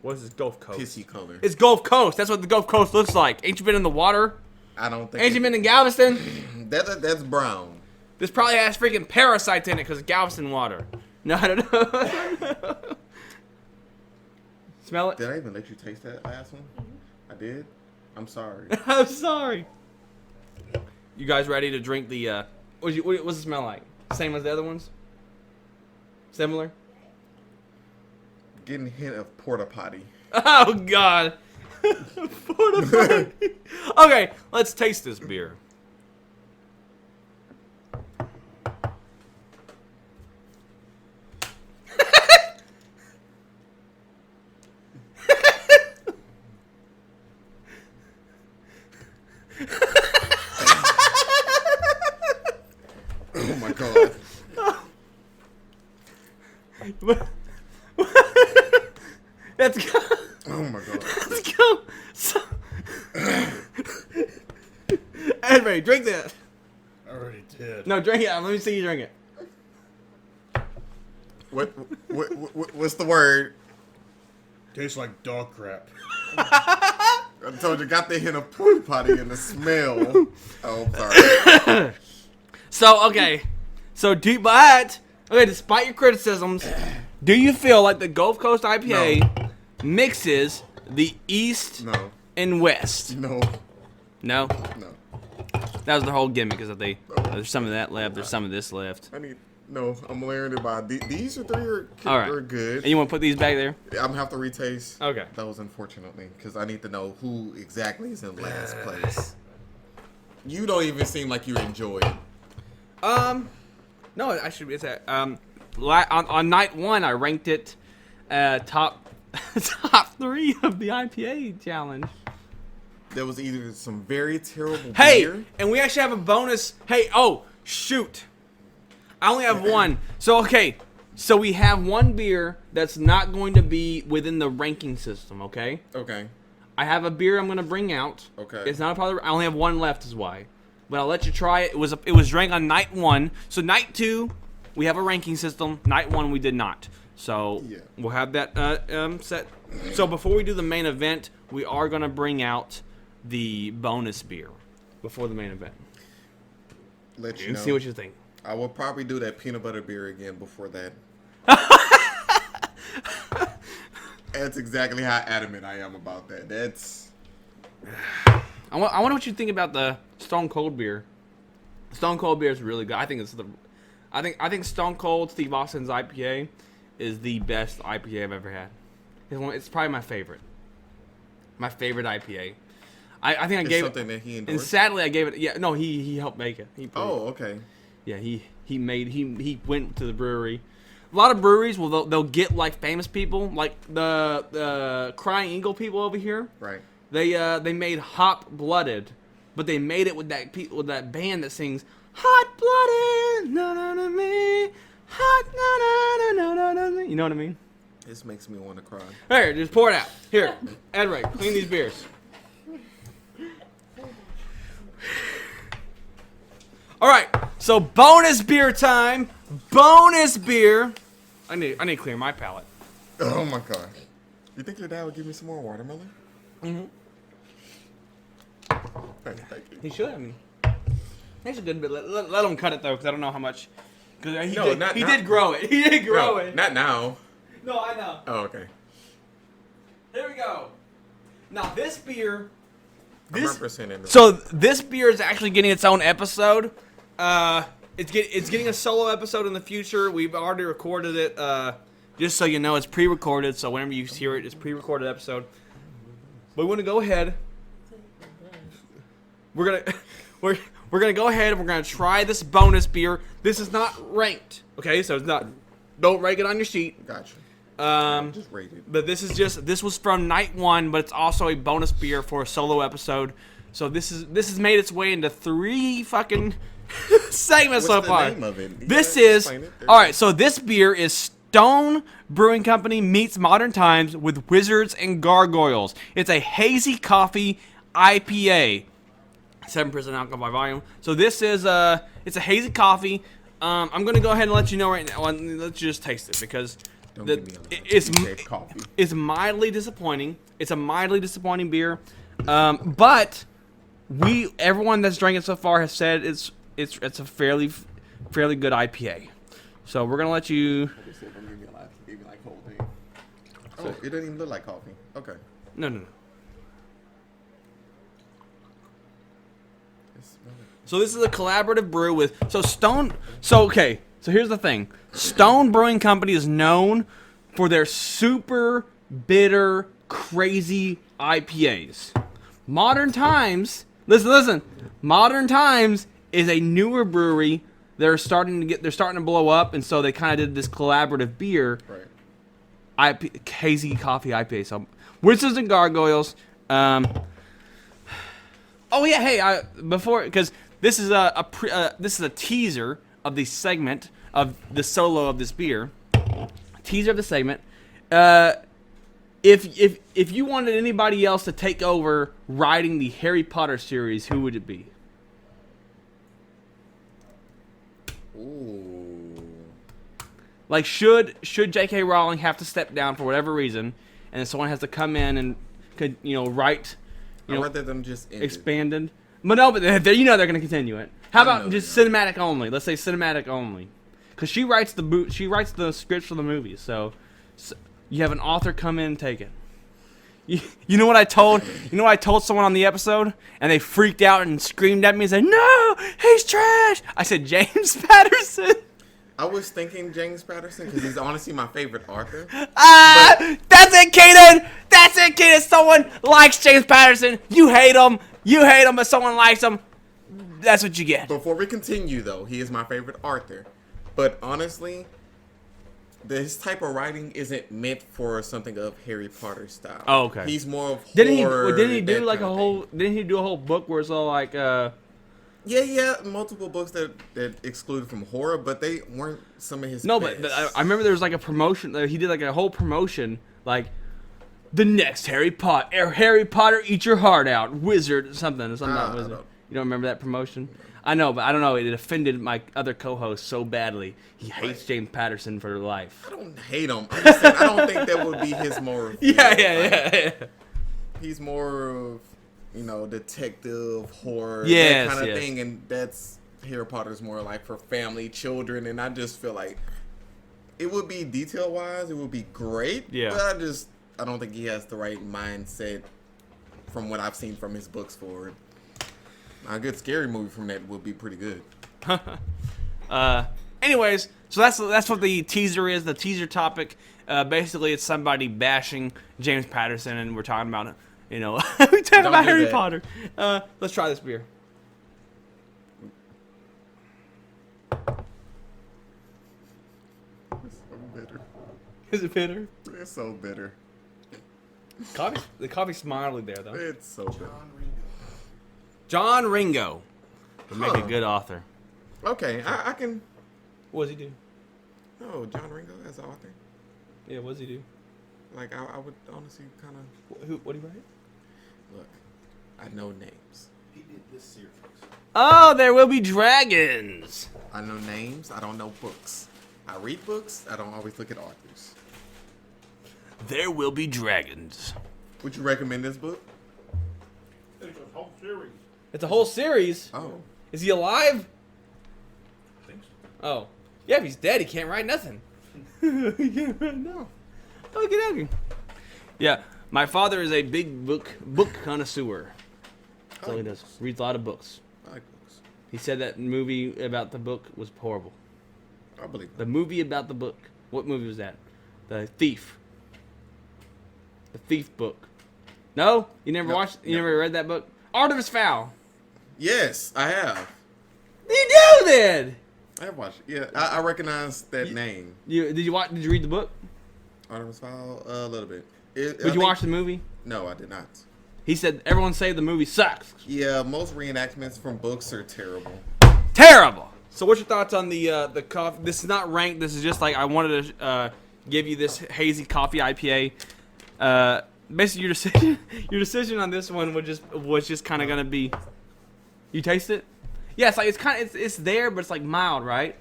S5: What is this Gulf Coast?
S6: pissy color.
S5: It's Gulf Coast. That's what the Gulf Coast looks like. Ain't you been in the water?
S6: I don't think
S5: Ain't you been in Galveston?
S6: that's brown.
S5: This probably has freaking parasites in it because it's Galveston water. No, I don't know. Smell it?
S6: Did I even let you taste that last one? I did. I'm sorry.
S5: I'm sorry. You guys ready to drink the, what's it smell like? Same as the other ones? Similar?
S6: Getting a hint of porta potty.
S5: Oh, God. Okay, let's taste this beer.
S6: Oh my god.
S5: Let's go.
S6: Oh my god.
S5: Let's go. So, Edray, drink that.
S3: I already did.
S5: No, drink it. Let me see you drink it.
S6: What's the word?
S3: Tastes like dog crap.
S6: I told you, got the hint of porta potty in the smell. Oh, I'm sorry.
S5: So, okay. So, despite your criticisms, do you feel like the Gulf Coast IPA mixes the East
S6: No.
S5: and West?
S6: No.
S5: No?
S6: No.
S5: That was the whole gimmick, is that there's some of that left, there's some of this left.
S6: I'm layering it by these three
S5: All right.
S6: are good.
S5: And you want to put these back there?
S6: I'm gonna have to retaste
S5: Okay.
S6: those, unfortunately, because I need to know who exactly is in last place. You don't even seem like you enjoy it.
S5: No, I should be that. On night one, I ranked it top 3 of the IPA challenge.
S6: There was either some very terrible
S5: Hey,
S6: beer.
S5: and we actually have a bonus. Hey, oh shoot, I only have one. So we have one beer that's not going to be within the ranking system. Okay.
S6: Okay.
S5: I have a beer I'm going to bring out.
S6: Okay.
S5: It's not a part of I only have one left, is why. But I'll let you try it. It was drank on night 1. So night 2, we have a ranking system. Night 1, we did not. So
S6: Yeah.
S5: we'll have that set. So before we do the main event, we are going to bring out the bonus beer before the main event.
S6: Let you
S5: You
S6: know.
S5: see what you think.
S6: I will probably do that peanut butter beer again before that. That's exactly how adamant I am about that. That's
S5: I wonder what you think about the Stone Cold beer. Stone Cold beer is really good. I think Stone Cold Steve Austin's IPA is the best IPA I've ever had. It's probably my favorite. My favorent IPA. I think I gave
S6: something
S5: it,
S6: that he
S5: and
S6: endorsed.
S5: sadly I gave it. Yeah, no, he helped make it.
S6: Okay.
S5: Yeah, he went to the brewery. A lot of breweries they'll get like famous people, like the Crying Eagle people over here.
S6: Right.
S5: They made Hot Blooded, but they made it with that band that sings Hot Blooded, no no no me, hot no no no no no. You know what I mean?
S6: This makes me want to cry.
S5: Here, just pour it out. Here, Edray, clean these beers. All right, so bonus beer time. Bonus beer. I need to clear my palate.
S6: Oh my god. You think your dad would give me some more watermelon?
S5: Mm-hmm.
S6: Thank you.
S5: He should. I mean, he's a good bit. Let him cut it though, because I don't know how much. Because he did grow it. He did grow it.
S6: Not now.
S5: No, I know.
S6: Oh, okay.
S5: Here we go. Now this beer.
S6: I remember seeing it.
S5: So this beer is actually getting its own episode. It's getting a solo episode in the future. We've already recorded it. Just so you know, it's pre-recorded. So whenever you hear it, it's pre-recorded episode. But we want to go ahead. We're gonna go ahead and we're gonna try this bonus beer. This is not ranked, okay? So it's not. Don't rank it on your sheet.
S6: Gotcha. Just rate it.
S5: But this was from night 1, but it's also a bonus beer for a solo episode. So this has made its way into 3 fucking segments so
S6: What's the
S5: far.
S6: name of it? You
S5: This
S6: gotta
S5: is
S6: explain it.
S5: all right. So this beer is Stone Brewing Company meets Modern Times with Wizards and Gargoyles. It's a hazy coffee IPA, 7% alcohol by volume. So this is it's a hazy coffee. I'm gonna go ahead and let you know right now. Let's just taste it because
S6: Don't give me a
S5: it's
S6: coffee.
S5: it's mildly disappointing. It's a mildly disappointing beer, but everyone that's drank it so far has said it's a fairly good IPA. So we're gonna let you.
S6: Don't give me like whole thing. Oh, it doesn't even look like coffee. Okay.
S5: No. So this is a collaborative brew with Stone. So here's the thing. Stone Brewing Company is known for their super bitter, crazy IPAs. Modern Times, listen. Modern Times is a newer brewery. They're starting to blow up, and so they kind of did this collaborative beer.
S6: Right.
S5: Hazy coffee IPA. So, Wizards and Gargoyles. Oh yeah, hey, because this is a teaser of the segment of the solo of this beer. Teaser of the segment. If you wanted anybody else to take over writing the Harry Potter series, who would it be?
S6: Ooh.
S5: Like, should J.K. Rowling have to step down for whatever reason, and then someone has to come in and could write,
S6: I'd rather them just end it.
S5: expanded. But no, but they're going to continue it. How about just cinematic only? Let's say cinematic only, because she writes the scripts for the movies. So you have an author come in and take it. You know what I told? You know what I told someone on the episode, and they freaked out and screamed at me and said, "No, he's trash." I said James Patterson.
S6: I was thinking James Patterson because he's honestly my favorite author.
S5: That's it, Keaton. That's it, Keaton. Someone likes James Patterson. You hate him, but someone likes him. That's what you get.
S6: Before we continue, though, he is my favorite author. But honestly, this type of writing isn't meant for something of Harry Potter style.
S5: Oh, okay.
S6: He's more of
S5: Didn't he
S6: horror,
S5: do like
S6: that
S5: a
S6: kind of
S5: whole?
S6: thing.
S5: Didn't he do a whole book where it's all like?
S6: Yeah, multiple books that excluded from horror, but they weren't some of his.
S5: No,
S6: best.
S5: but I remember there was like a promotion. He did like a whole promotion, like the next Harry Potter, eat your heart out, wizard, something about wizard. You don't remember that promotion? I know, but I don't know. It offended my other co-host so badly. He hates James Patterson for life.
S6: I don't hate him. I'm just saying, I don't think that would be his more.
S5: Yeah.
S6: He's more of, detective horror,
S5: Yes,
S6: that kind of
S5: yes.
S6: thing, and that's Harry Potter's more like for family, children, and I just feel like it would be detail wise, it would be great.
S5: Yeah.
S6: But I don't think he has the right mindset from what I've seen from his books forward. A good scary movie from that would be pretty good.
S5: Anyways, so that's what the teaser is. The teaser topic, basically, it's somebody bashing James Patterson, and we're talking about we talk about Harry Potter. Let's try this beer.
S6: It's so bitter.
S5: Is it bitter?
S6: It's so bitter.
S5: The coffee's mildly there though.
S6: It's so bitter.
S5: John Ringo would make a good author.
S6: Okay, I can.
S5: What does he do?
S6: Oh, John Ringo as an author.
S5: Yeah, what does he do?
S6: Like, I would honestly kind of.
S5: What do you write?
S6: Look, I know names.
S7: He did this series.
S5: Oh, There Will Be Dragons.
S6: I know names. I don't know books. I read books. I don't always look at authors.
S5: There Will Be Dragons.
S6: Would you recommend this book?
S7: It's a whole series.
S5: It's a whole series.
S6: Oh.
S5: Is he alive?
S7: I think so.
S5: Oh. Yeah, if he's dead, he can't write nothing. He can't write no. Okay. Yeah, my father is a big book connoisseur. That's all he does. Reads a lot of books.
S6: I like books.
S5: He said that movie about the book was horrible.
S6: I believe
S5: The
S6: it.
S5: movie about the book. What movie was that? The Thief. The Thief book. No? You never watched? You never read that book? Artemis Fowl.
S6: Yes, I have.
S5: You do then.
S6: I have watched it. Yeah, I recognize that name.
S5: Did you read the book?
S6: Artemis Fowl, a little bit.
S5: Did you watch the movie?
S6: No, I did not.
S5: He said everyone say the movie sucks.
S6: Yeah, most reenactments from books are terrible.
S5: Terrible. So what's your thoughts on the coffee? This is not ranked. This is just like I wanted to give you this hazy coffee IPA. Basically, your decision on this one was just kind of gonna be. You taste it? Yeah, it's there, but it's like mild, right?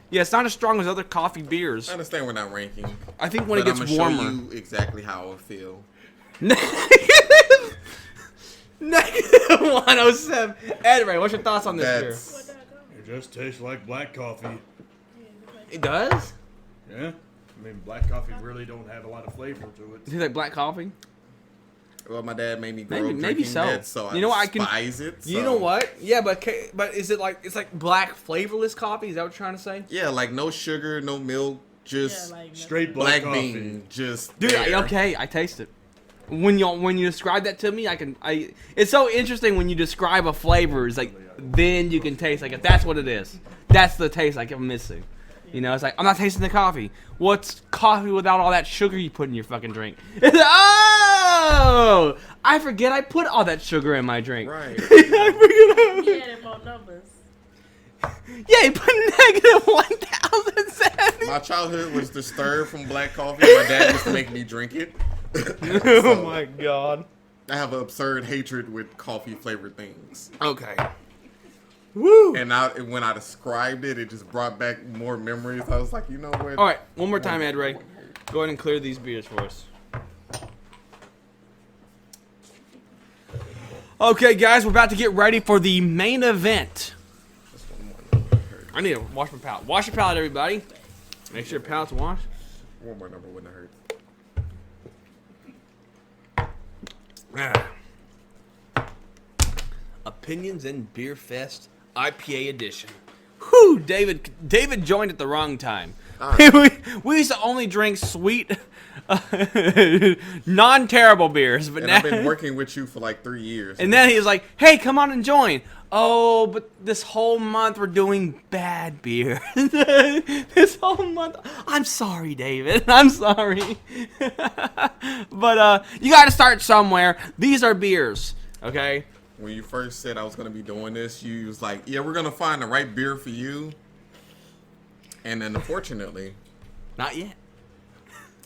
S5: Yeah, it's not as strong as other coffee beers.
S6: I understand we're not ranking.
S5: I think when it gets
S6: I'm
S5: warmer.
S6: show you exactly how I feel.
S5: -107. Edray, what's your thoughts on this beer?
S6: That's
S3: It just tastes like black coffee.
S5: It does?
S3: Yeah. I mean, black coffee really don't have a lot of flavor to it.
S5: Does it like black coffee?
S6: well, my dad made me grow
S5: Maybe
S6: up drinking
S5: so.
S6: that, so
S5: You know what,
S6: I
S5: I can-
S6: despise it.
S5: You
S6: so-
S5: know what? Yeah, but is it like it's like black flavorless coffee? Is that what you're trying to say?
S6: Yeah, like no sugar, no milk, just
S8: Yeah, like
S3: Straight
S6: black
S3: black coffee.
S6: bean, just
S5: Dude,
S6: there.
S5: okay, I taste it. When you describe that to me, it's so interesting when you describe a flavor. It's like then you can taste like if that's what it is. That's the taste like I'm missing. You know, it's like I'm not tasting the coffee. What's coffee without all that sugar you put in your fucking drink? Oh, I forget I put all that sugar in my drink.
S6: Right.
S5: I forget.
S8: He had more numbers.
S5: Yeah, he put negative 1,007.
S6: My childhood was disturbed from black coffee. My dad used to make me drink it.
S5: Oh my god.
S6: I have an absurd hatred with coffee flavored things.
S5: Okay. Woo.
S6: And when I described it, it just brought back more memories. I was like, you know what?
S5: All right, one more time, Ed Ray. Go ahead and clear these beers for us. Okay, guys, we're about to get ready for the main event. I need to wash my palate. Wash your palate, everybody. Make sure your palate's washed.
S6: One more number wouldn't hurt.
S5: Opinions in BeerFest IPA edition. Whew, David joined at the wrong time. We used to only drink sweet, non-terrible beers, but
S6: And
S5: now
S6: I've been working with you for like 3 years.
S5: and then he was like, "Hey, come on and join." Oh, but this whole month we're doing bad beer. This whole month. I'm sorry, David. I'm sorry. But you got to start somewhere. These are beers, okay?
S6: When you first said I was going to be doing this, you was like, yeah, we're going to find the right beer for you. And then unfortunately,
S5: Not yet.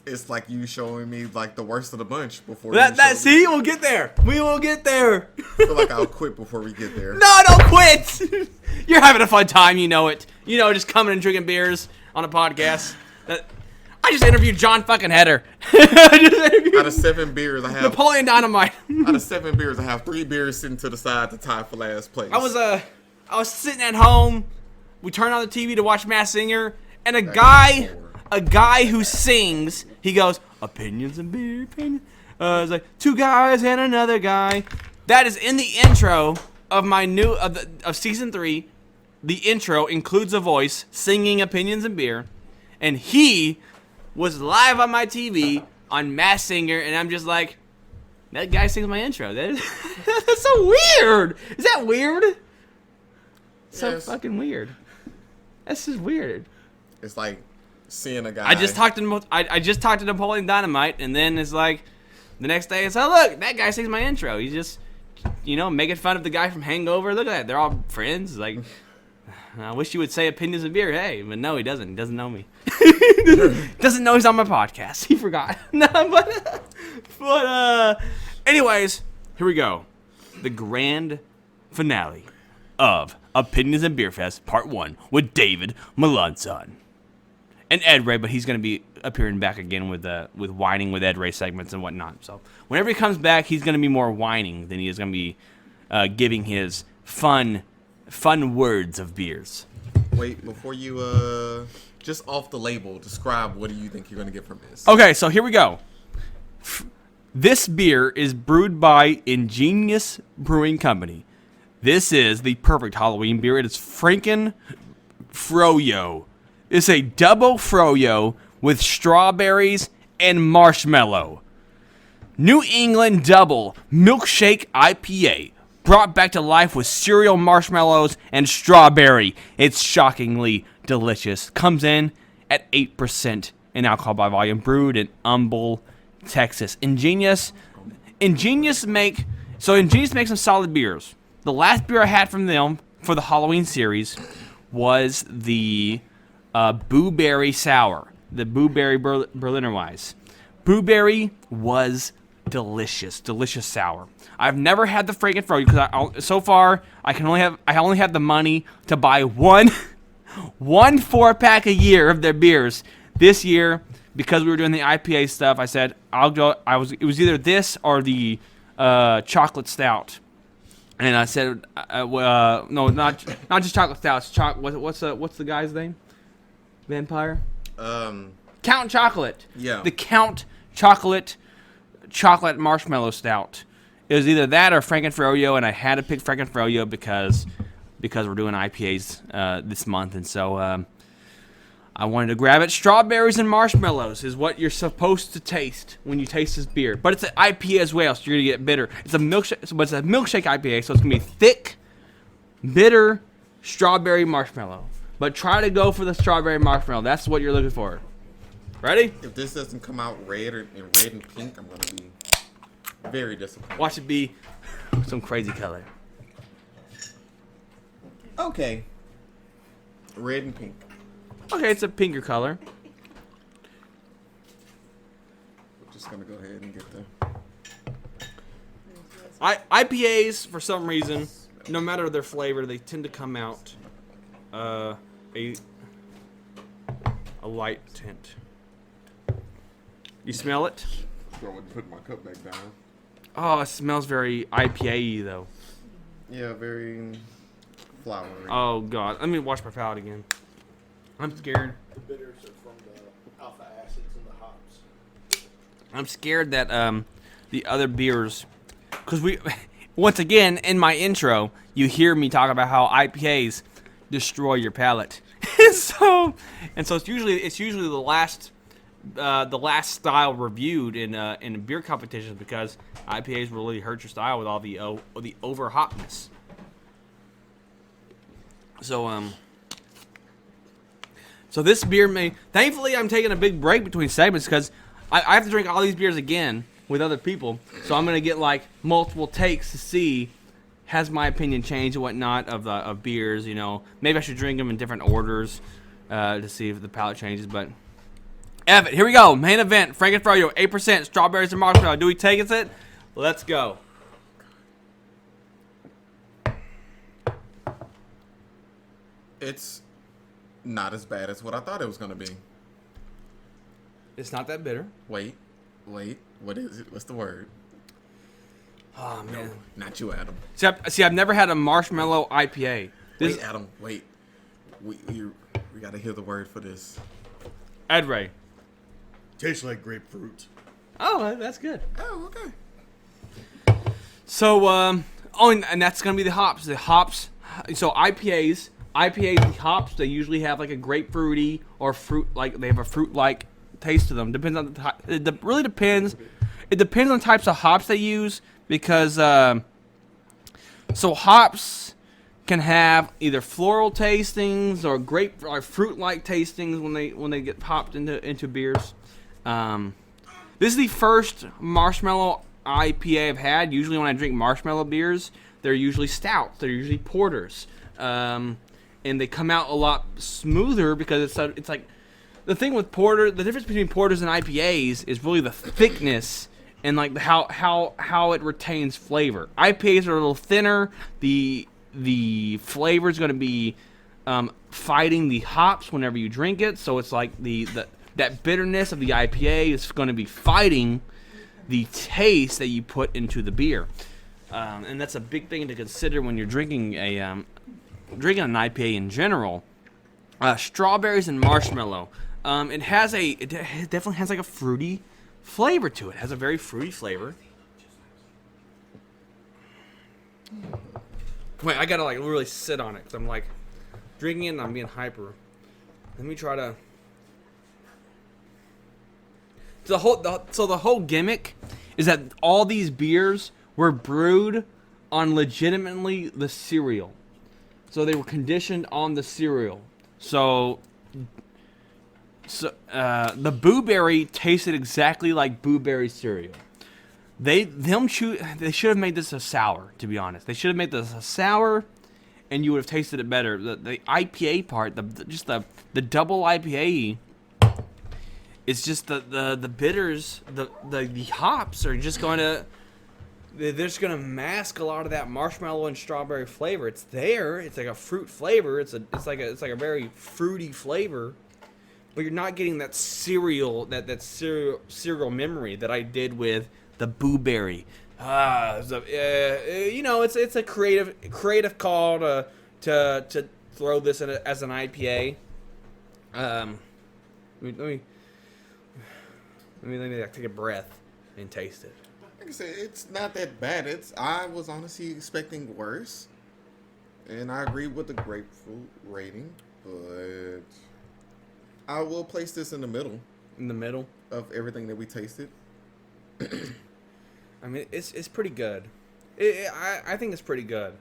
S6: it's like you showing me like the worst of the bunch before
S5: See, we'll get there. We will get there.
S6: I feel like I'll quit before we get there.
S5: No, don't quit. You're having a fun time. You know it. You know, just coming and drinking beers on a podcast. I just interviewed John fucking Heder.
S6: Out of 7 beers, I have
S5: Napoleon Dynamite.
S6: out of 7 beers, I have 3 beers sitting to the side to tie for last place.
S5: I was sitting at home. We turned on the TV to watch Masked Singer, and a guy who sings, he goes, "Opinions and beer, opinions." It's like 2 guys and another guy. That is in the intro of my of season 3. The intro includes a voice singing "Opinions and Beer," and he was live on my TV on Masked Singer, and I'm just like, that guy sings my intro. That's so weird. Is that weird? So
S6: Yes.
S5: fucking weird. That's just weird.
S6: It's like seeing a guy.
S5: I just talked to Napoleon Dynamite, and then it's like the next day it's, oh look, that guy sings my intro. He's just, making fun of the guy from Hangover. Look at that, they're all friends. Like, I wish you would say "Opinions of Beer," hey, but no, he doesn't. He doesn't know me. Doesn't know he's on my podcast. He forgot. No, but anyways, here we go. The grand finale of Opinions and BeerFest Part 1 with David Melanson. And Ed Ray, but he's going to be appearing back again with whining with Ed Ray segments and whatnot. So whenever he comes back, he's going to be more whining than he is going to be giving his fun words of beers.
S6: Wait, before you just off the label, describe what do you think you're going to get from this?
S5: Okay, so here we go. This beer is brewed by Ingenious Brewing Company. This is the perfect Halloween beer. It is Franken Froyo. It's a double Froyo with strawberries and marshmallow. New England Double Milkshake IPA. Brought back to life with cereal, marshmallows, and strawberry. It's shockingly delicious. Comes in at 8% in alcohol by volume. Brewed in Humble, Texas. Ingenious makes some solid beers. The last beer I had from them for the Halloween series was the Blueberry Sour. The Blueberry Berliner Weiss. Blueberry was delicious sour. I've never had the Frankenfroyo because so far I only have the money to buy one 4-pack a year of their beers. This year, because we were doing the IPA stuff, I said I'll go. It was either this or the chocolate stout, and I said no, not just chocolate stout. What's the guy's name? Vampire. Count Chocolate.
S6: Yeah.
S5: The Count Chocolate marshmallow stout. It was either that or Frankenfroyo, and I had to pick Frankenfroyo because we're doing IPAs this month, and so I wanted to grab it. Strawberries and marshmallows is what you're supposed to taste when you taste this beer. But it's an IPA as well, so you're going to get bitter. It's a milkshake, but it's a milkshake IPA, so it's going to be thick, bitter, strawberry marshmallow. But try to go for the strawberry marshmallow. That's what you're looking for. Ready?
S6: If this doesn't come out red and pink, I'm going to be very disappointed.
S5: Watch it be some crazy color.
S6: Okay. Red and pink.
S5: Okay, it's a pinker color.
S6: We're just going to go ahead and get the...
S5: IPAs, for some reason, no matter their flavor, they tend to come out a light tint. You smell it?
S6: I wouldn't put my cup back down.
S5: Oh, it smells very IPA-y, though.
S6: Yeah, very flowery.
S5: Oh, God. Let me wash my palate again. I'm scared.
S7: The bitters are from the alpha acids and the hops.
S5: I'm scared that the other beers... Because we... Once again, in my intro, you hear me talk about how IPAs destroy your palate. so it's usually the last style reviewed in beer competitions because IPAs really hurt your style with all the over hotness. So this beer thankfully I'm taking a big break between segments because I have to drink all these beers again with other people. So I'm gonna get like multiple takes to see has my opinion changed and whatnot of beers. You know, maybe I should drink them in different orders to see if the palate changes. But Evan, here we go. Main event. Frankenfroyo, 8%, strawberries and marshmallow. Do we take it? Let's go.
S6: It's not as bad as what I thought it was going to be.
S5: It's not that bitter.
S6: Wait. What is it? What's the word?
S5: Oh, man.
S6: Not you, Adam.
S5: See, I've never had a marshmallow IPA.
S6: Wait, Adam, wait. We got to hear the word for this.
S5: Edray.
S3: Tastes like grapefruit.
S5: Oh, that's good.
S6: Oh, okay.
S5: So, and that's going to be the hops. The hops, so IPAs, the hops, they usually have like a grapefruity or fruit, like they have a fruit-like taste to them. Depends on the type. It really depends. It depends on the types of hops they use because, so hops can have either floral tastings or grape or fruit-like tastings when they get hopped into beers. This is the first marshmallow IPA I've had. Usually when I drink marshmallow beers, they're usually stouts. They're usually porters. And they come out a lot smoother because it's like the thing with porter. The difference between porters and IPAs is really the thickness and like how it retains flavor. IPAs are a little thinner. The flavor is going to be fighting the hops whenever you drink it. So it's like that bitterness of the IPA is going to be fighting the taste that you put into the beer, and that's a big thing to consider when you're drinking an IPA in general. Strawberries and marshmallow. It definitely has like a fruity flavor to it. It has a very fruity flavor. Wait, I gotta like really sit on it because I'm like drinking it and I'm being hyper. Let me try to. The whole gimmick is that all these beers were brewed on legitimately the cereal. So they were conditioned on the cereal. So the Boo-Berry tasted exactly like Boo-Berry cereal. They should have made this a sour, to be honest. They should have made this a sour, and you would have tasted it better. The IPA part, the double IPA. It's just the bitters, the hops are just they're just gonna mask a lot of that marshmallow and strawberry flavor. It's there. It's like a fruit flavor. It's like a very fruity flavor, but you're not getting that cereal cereal memory that I did with the Boo-Berry. It's a creative call to throw this in as an IPA. Let me take a breath and taste it.
S6: Like I said, it's not that bad. I was honestly expecting worse. And I agree with the grapefruit rating, but I will place this in the middle
S5: In the middle.
S6: of everything that we tasted.
S5: I mean, it's pretty good. I think it's pretty good.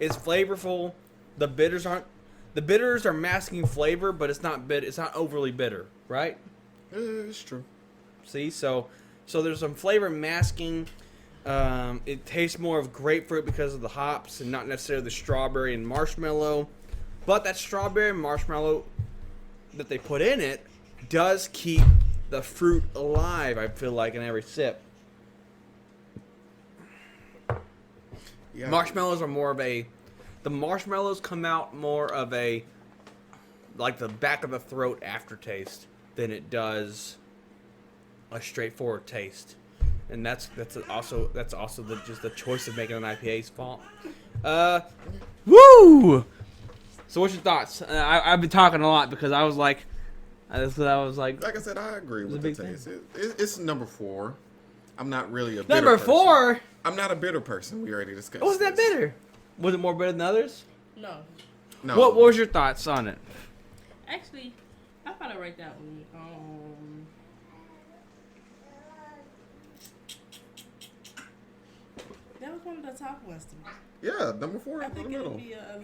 S5: It's flavorful. The bitters are masking flavor, but it's not bitter. It's not overly bitter, right?
S6: It's true.
S5: See, so there's some flavor masking. It tastes more of grapefruit because of the hops and not necessarily the strawberry and marshmallow. But that strawberry and marshmallow that they put in it does keep the fruit alive, I feel like, in every sip.
S6: Yeah.
S5: Marshmallows are more of a... The marshmallows come out more of a... like the back of the throat aftertaste than it does a straightforward taste. And that's also just the choice of making an IPA's fault. Woo! So what's your thoughts? I've been talking a lot because I was like,
S6: like I said, I agree with the
S5: big
S6: taste. It's number 4. I'm not really a bitter
S5: number
S6: person.
S5: 4.
S6: I'm not a bitter person. We already discussed.
S5: Was that
S6: this.
S5: bitter? Was it more bitter than others?
S8: No.
S6: No.
S5: What was your thoughts on it?
S8: Actually, I gotta write that one. That was one of the top ones to me.
S6: Yeah, number 4
S8: I
S6: in the
S8: think
S6: middle.
S8: it'll be a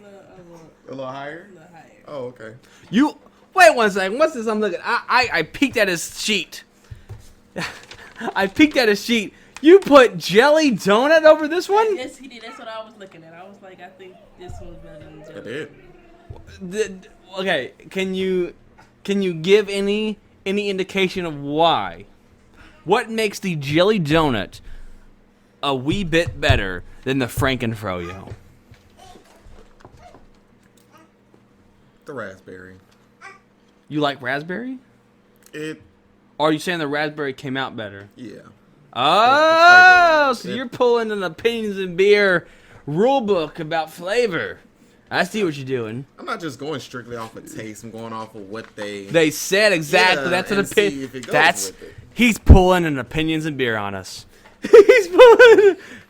S6: A little higher.
S8: little higher.
S6: Oh, okay.
S5: You wait 1 second. What's this I'm looking? I peeked at his sheet. I peeked at his sheet. You put jelly donut over this one?
S8: Yes, he did. That's what I was looking at. I was like, I think this one's better than
S6: I
S8: jelly.
S6: did.
S5: Okay, can you give any indication of why? What makes the jelly donut a wee bit better than the Frankenfroyo?
S6: The raspberry.
S5: You like raspberry?
S6: It.
S5: Or are you saying the raspberry came out better?
S6: Yeah.
S5: Oh, so
S6: It-
S5: you're pulling an opinions in beer rule book about flavor. I see what you're doing.
S6: I'm not just going strictly off of taste. I'm going off of what
S5: They said exactly.
S6: Yeah,
S5: that's an
S6: and see
S5: opinion.
S6: if it goes
S5: That's
S6: with it.
S5: he's pulling an opinions and beer on us.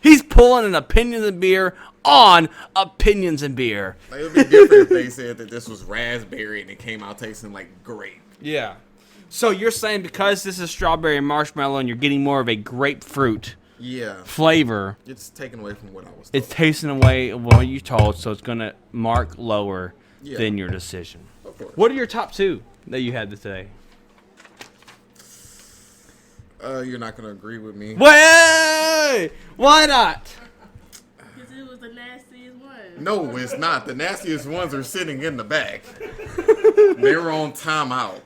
S5: he's pulling an opinions and beer on opinions and beer.
S6: Like, it would be different if they said that this was raspberry and it came out tasting like grape.
S5: Yeah. So you're saying because this is strawberry and marshmallow and you're getting more of a grapefruit
S6: Yeah.
S5: flavor,
S6: It's taken away from what I was told.
S5: it's tasting away what you told, so it's gonna mark lower
S6: Yeah.
S5: than your decision.
S6: Of course.
S5: What are your top 2 that you had today?
S6: You're not gonna agree with me.
S5: Wait! Why not?
S8: Because it was the nastiest one.
S6: No, it's not. The nastiest ones are sitting in the back. They were on timeout.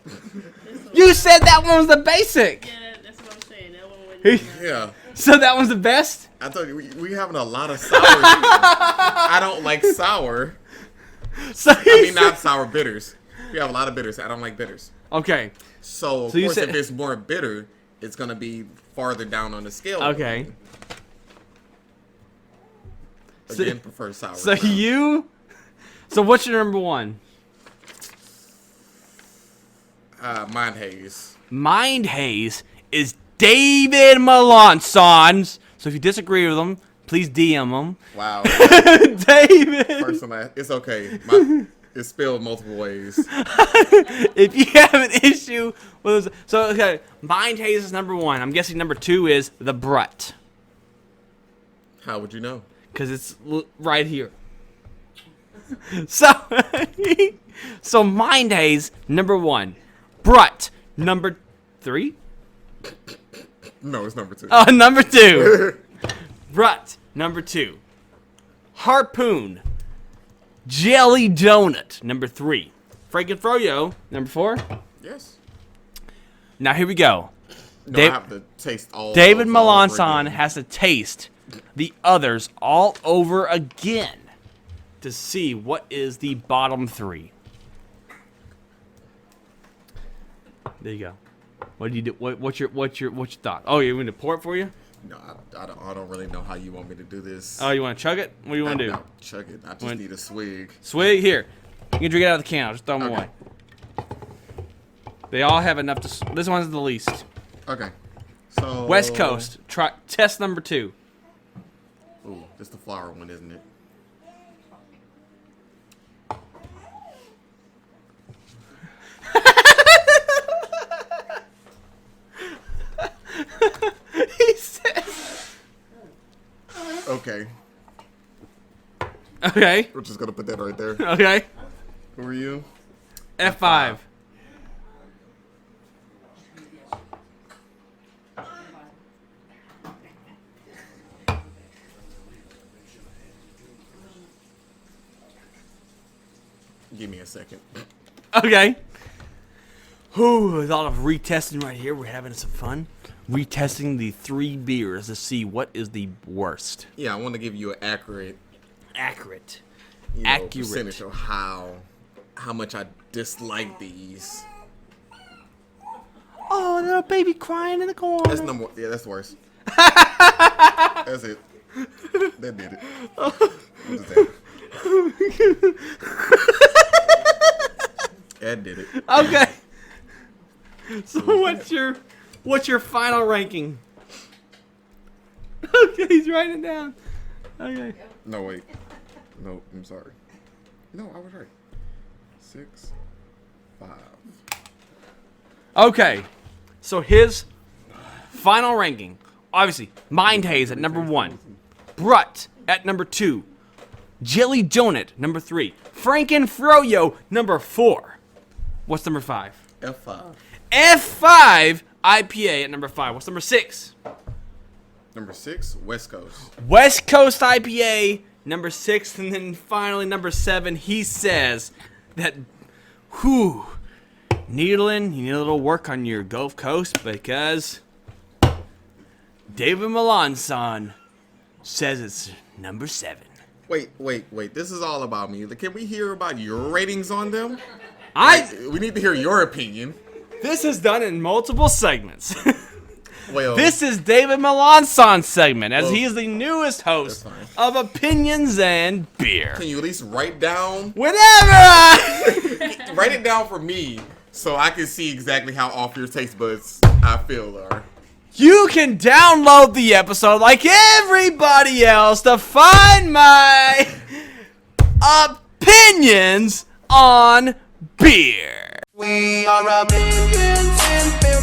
S5: You said that one was the basic.
S8: Yeah, that's what I'm saying. That one wasn't.
S6: Yeah.
S5: So that one's the best?
S6: I told you, we having a lot of sour here. I don't like sour.
S5: So
S6: I mean, not sour bitters. We have a lot of bitters. I don't like bitters.
S5: Okay.
S6: So, of
S5: So you
S6: course,
S5: said-
S6: if it's more bitter, it's going to be farther down on the scale.
S5: Okay.
S6: Again, prefer sour.
S5: So So what's your number 1?
S6: Mind haze.
S5: Mind Haze is David Melançon's. So if you disagree with him, please DM him.
S6: Wow.
S5: David.
S6: First and last. It's okay. It's spelled multiple ways.
S5: If you have an issue with this, so okay, Mind Haze is number 1. I'm guessing number 2 is the Brut,
S6: How would you know?
S5: because it's right here. So, so Mind Haze number 1, Brut number 3.
S6: No, it's number 2.
S5: Number 2, Brut number 2, Harpoon Jelly Donut number 3, Frankenfroyo number 4.
S6: Yes.
S5: Now here we go.
S6: No,
S5: Dave-
S6: I have to taste all.
S5: David
S6: those all over
S5: Melançon
S6: again.
S5: has to taste the others all over again to see what is the bottom 3. There you go. What do you do? What's your thought? Oh, you want me to pour it for you?
S6: No, I don't really know how you want me to do this.
S5: Oh, you want to chug it? What do you want to do?
S6: No, chug it. I just
S5: Want-
S6: need a swig.
S5: Swig here. You can drink it out of the can. I'll just throw them
S6: Okay.
S5: away. They all have enough to. This one's the least.
S6: Okay. So
S5: West Coast. Try test number 2.
S6: Ooh, it's the flower one, isn't it?
S5: Okay.
S6: We're just gonna put that right there.
S5: Okay.
S6: Who are you?
S5: F5.
S6: Give me a second.
S5: Okay. Whew, a lot of retesting right here. We're having some fun. Retesting the 3 beers to see what is the worst.
S6: Yeah, I want to give you an accurate percentage of how much I dislike these.
S5: Oh, little baby crying in the corner.
S6: That's number. Yeah, that's worse. That's it. That did it. What is that? That did it.
S5: Okay. So what's your final ranking? Okay, he's writing it down. Okay.
S6: No, wait. No, I'm sorry. No, I was right. 6, 5.
S5: Okay. So his final ranking. Obviously, Mind Haze at number 1. Brut at number 2. Jelly Donut, number 3. Franken Froyo, number 4. What's number 5?
S6: F5.
S5: F5 IPA at number 5. What's number 6?
S6: Number 6, West Coast.
S5: West Coast IPA, number 6. And then finally, number 7, he says that, Needling, you need a little work on your Gulf Coast because David Melanson says it's number 7.
S6: Wait. This is all about me. Can we hear about your ratings on them? We need to hear your opinion.
S5: This is done in multiple segments.
S6: Well,
S5: This is David Melanson's segment, as he is the newest host
S6: that's
S5: of Opinions and Beer.
S6: can you at least write down? Write it down for me so I can see exactly how off your taste buds I feel are.
S5: You can download the episode like everybody else to find my opinions on beer.
S9: We are opinions and beer.